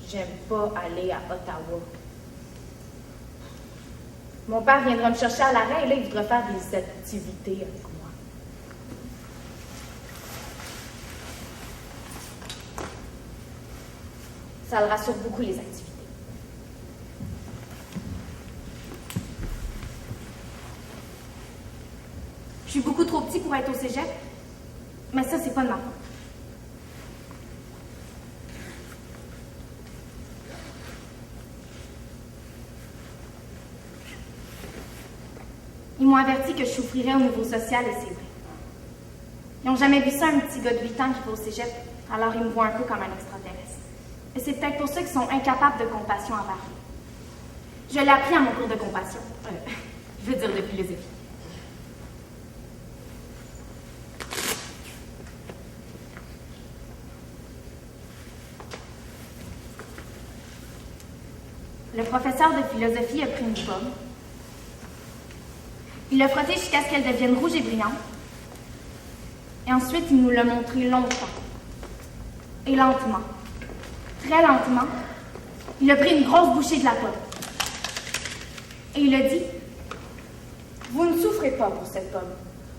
J'aime pas aller à Ottawa. Mon père viendra me chercher à l'arrêt et là, il voudra faire des activités avec moi. Ça le rassure beaucoup, les activités. Je suis beaucoup trop petit pour être au cégep, mais ça, c'est pas de ma faute. Ils m'ont averti que je souffrirais au niveau social et c'est vrai. Ils n'ont jamais vu ça, un petit gars de 8 ans qui va au cégep, alors ils me voient un peu comme un extraterrestre. Et c'est peut-être pour ça qu'ils sont incapables de compassion envers lui. Je l'ai appris à mon cours de compassion. Je veux dire de philosophie. Le professeur de philosophie a pris une pomme. Il l'a frottée jusqu'à ce qu'elle devienne rouge et brillante. Et ensuite, il nous l'a montré longtemps. Et lentement, très lentement, il a pris une grosse bouchée de la pomme. Et il a dit, « Vous ne souffrez pas pour cette pomme.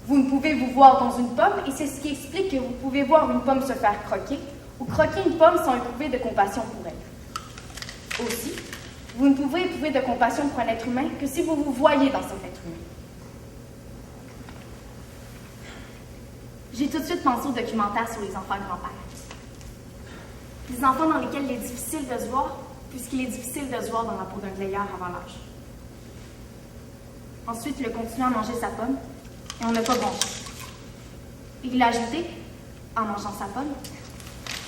Vous ne pouvez vous voir dans une pomme, et c'est ce qui explique que vous pouvez voir une pomme se faire croquer, ou croquer une pomme sans éprouver de compassion pour elle. Aussi, vous ne pouvez éprouver de compassion pour un être humain que si vous vous voyez dans cet être humain. » J'ai tout de suite pensé au documentaire sur les enfants grands-pères. Des enfants dans lesquels il est difficile de se voir, puisqu'il est difficile de se voir dans la peau d'un vieillard avant l'âge. Ensuite, il a continué à manger sa pomme, et on n'a pas bronché. Il a ajouté, en mangeant sa pomme,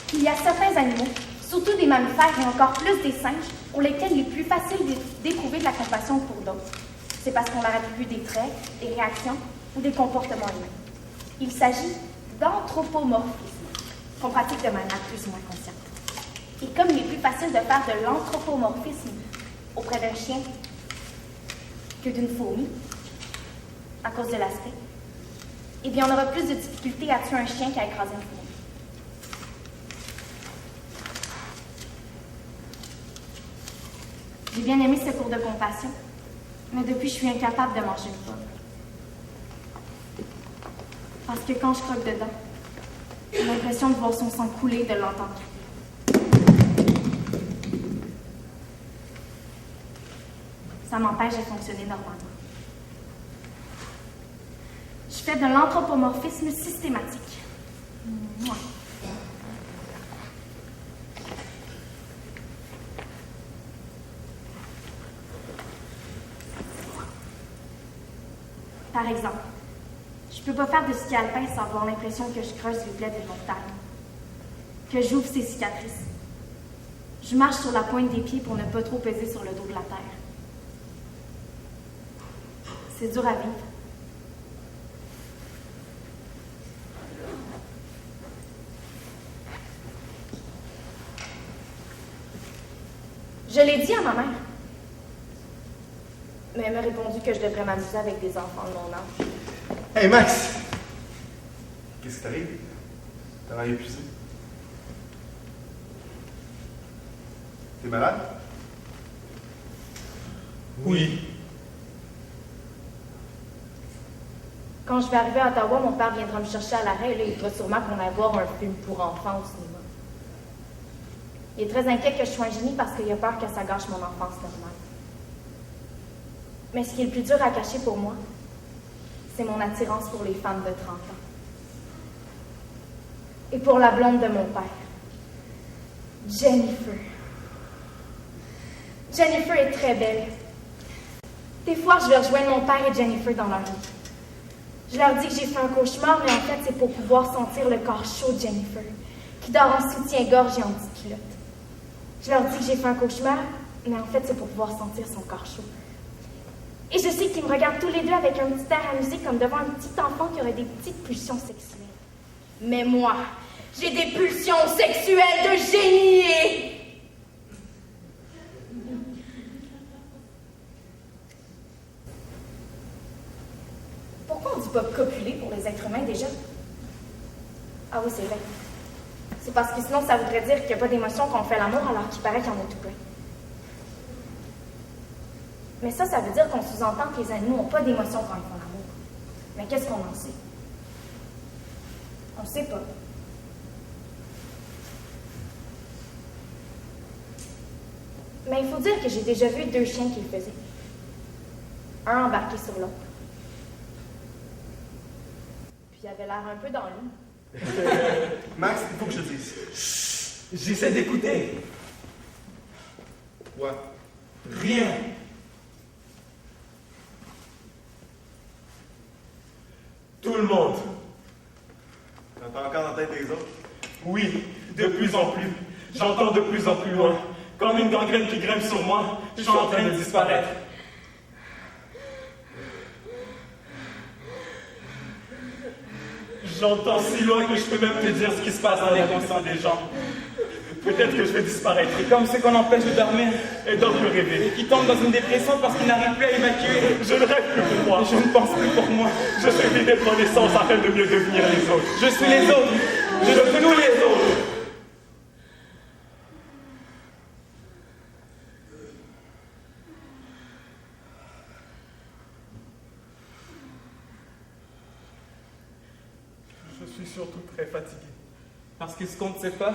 qu'il y a certains animaux, surtout des mammifères et encore plus des singes, pour lesquels il est plus facile d'éprouver de la compassion pour d'autres. C'est parce qu'on leur attribue des traits, des réactions ou des comportements humains. Il s'agit d'anthropomorphisme, qu'on pratique de manière plus ou moins consciente. Et comme il est plus facile de faire de l'anthropomorphisme auprès d'un chien que d'une fourmi, à cause de l'aspect, eh bien on aura plus de difficultés à tuer un chien qu'à écraser une fourmi. J'ai bien aimé ce cours de compassion, mais depuis, je suis incapable de manger une pomme. Parce que quand je croque dedans, j'ai l'impression de voir son sang couler, de l'entendre crier. Ça m'empêche de fonctionner normalement. Je fais de l'anthropomorphisme systématique. Moi. Par exemple, je peux pas faire de ski alpin sans avoir l'impression que je creuse les plaies d'une montagne, que j'ouvre ses cicatrices. Je marche sur la pointe des pieds pour ne pas trop peser sur le dos de la terre. C'est dur à vivre. Je l'ai dit à ma mère. Mais elle m'a répondu que je devrais m'amuser avec des enfants de mon âge. Hey Max! Qu'est-ce qui t'arrive? T'as l'air épuisé. T'es malade? Oui. Quand je vais arriver à Ottawa, mon père viendra me chercher à l'arrêt et là, il voudra sûrement qu'on aille voir un film pour enfants au cinéma. Il est très inquiet que je sois un génie parce qu'il a peur que ça gâche mon enfance normale. Mais ce qui est le plus dur à cacher pour moi, c'est mon attirance pour les femmes de 30 ans. Et pour la blonde de mon père, Jennifer. Jennifer est très belle. Des fois, je vais rejoindre mon père et Jennifer dans leur lit. Je leur dis que j'ai fait un cauchemar, mais en fait, c'est pour pouvoir sentir le corps chaud de Jennifer, qui dort en soutien-gorge et en petite culotte. Je leur dis que j'ai fait un cauchemar, mais en fait, c'est pour pouvoir sentir son corps chaud. Et je sais qu'ils me regardent tous les deux avec un petit air amusé, comme devant un petit enfant qui aurait des petites pulsions sexuelles. Mais moi, j'ai des pulsions sexuelles de génie! Pourquoi on dit pas copuler pour les êtres humains déjà? Ah oui, c'est vrai. C'est parce que sinon, ça voudrait dire qu'il n'y a pas d'émotion quand on fait l'amour, alors qu'il paraît qu'il y en a tout plein. Mais ça veut dire qu'on sous-entend que les animaux n'ont pas d'émotion quand ils font l'amour. Mais qu'est-ce qu'on en sait? On ne sait pas. Mais il faut dire que j'ai déjà vu 2 chiens qui le faisaient. Un embarqué sur l'autre. Puis il avait l'air un peu dans l'eau. Max, il faut que je te dise. Chut! J'essaie d'écouter. Quoi? Rien. Tout le monde. T'entends encore dans la tête des autres? Oui, de plus en plus. J'entends de plus en plus loin. Comme une gangrène qui grimpe sur moi, je suis en train de disparaître. J'entends si loin que je peux même te dire ce qui se passe dans les conscients des gens. Peut-être que je vais disparaître. Et comme ceux qu'on empêche de dormir. Et donc me rêver. Et qui tombent dans une dépression parce qu'ils n'arrivent plus à évacuer. Je ne rêve plus pour moi. Et je ne pense plus pour moi. Je suis vidé de mon essence afin de mieux devenir les autres. Je suis les autres. Je suis nous les autres. Je suis surtout très fatigué. Parce que ce qu'on ne sait pas,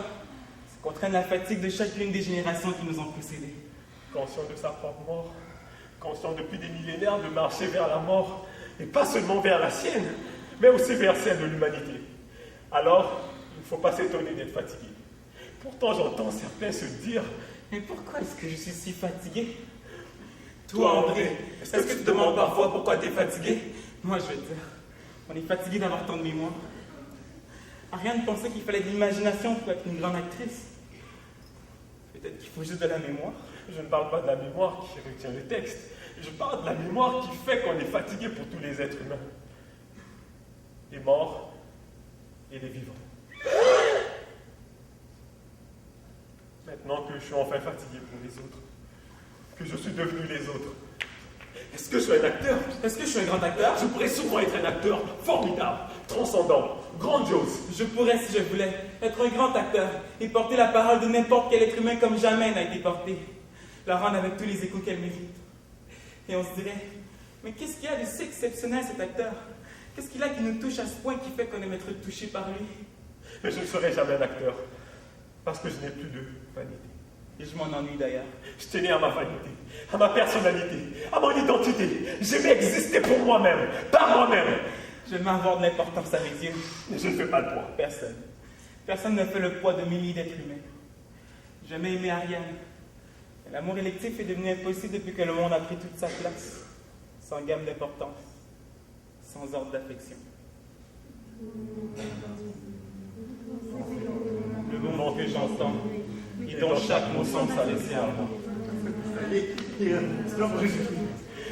c'est qu'on traîne la fatigue de chacune des générations qui nous ont précédés. Conscient de sa propre mort, conscient depuis des millénaires de marcher vers la mort, et pas seulement vers la sienne, mais aussi vers celle de l'humanité. Alors, il ne faut pas s'étonner d'être fatigué. Pourtant, j'entends certains se dire... Mais pourquoi est-ce que je suis si fatigué? Toi, André, est-ce que tu te demandes parfois pourquoi tu es fatigué? Moi, je vais te dire, on est fatigué d'avoir tant de mémoire. À rien de penser qu'il fallait de l'imagination pour être une grande actrice. Peut-être qu'il faut juste de la mémoire. Je ne parle pas de la mémoire qui retient le texte. Je parle de la mémoire qui fait qu'on est fatigué pour tous les êtres humains. Les morts et les vivants. Maintenant que je suis enfin fatigué pour les autres, que je suis devenu les autres, est-ce que je suis un acteur? Est-ce que je suis un grand acteur? Je pourrais souvent être un acteur formidable, transcendant, grandiose. Je pourrais, si je voulais, être un grand acteur et porter la parole de n'importe quel être humain comme jamais n'a été porté. La rendre avec tous les échos qu'elle mérite. Et on se dirait, mais qu'est-ce qu'il y a de si exceptionnel cet acteur? Qu'est-ce qu'il a qui nous touche à ce point qui fait qu'on aime être touché par lui? Mais je ne serai jamais un acteur, parce que je n'ai plus de vanité. Et je m'en ennuie d'ailleurs. Je tenais à ma vanité, à ma personnalité, à mon identité. J'aimais exister pour moi-même, par moi-même. Je veux avoir de l'importance à mes yeux. Mais je ne fais pas le poids. Personne. Personne ne fait le poids de milliers d'êtres humains. Jamais aimé Ariane. L'amour électif est devenu impossible depuis que le monde a pris toute sa place, sans gamme d'importance, sans ordre d'affection. Le moment que j'entends, et dont chaque mot semble s'adresser à moi.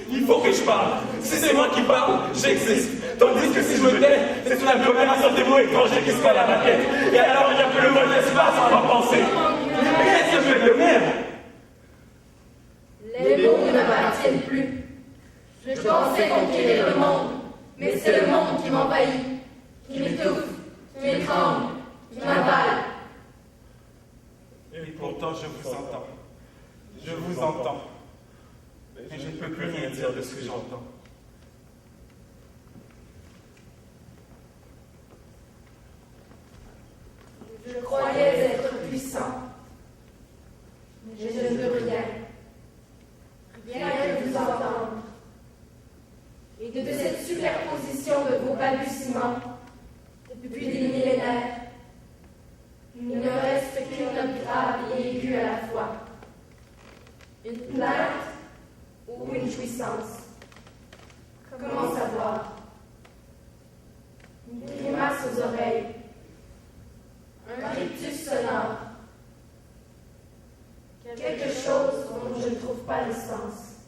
Il faut que je parle. Si c'est moi qui parle, j'existe. Tandis que si je me tais, c'est une agglomération des mots étrangers qui se collent à ma tête. Et alors il n'y a plus le mot d'espace pour ma pensée. Mais qu'est-ce que je fais de même? Les mots ne m'appartiennent plus. Je pensais conquérir le monde, mais c'est le monde qui m'envahit, qui m'étouffe, qui m'étrangle, qui m'avale. Et pourtant, je vous entends. Je vous entends. Mais je ne peux plus rien dire de ce que j'entends. Je croyais être puissant, mais je ne veux rien. Rien que vous entendre. Et de cette superposition de vos balbutiements, depuis des millénaires, il ne reste qu'une note grave et aiguë à la fois. Une plainte ou une jouissance. Comment savoir? Une grimace aux oreilles. Un rictus sonore. Quelque chose dont je ne trouve pas le sens.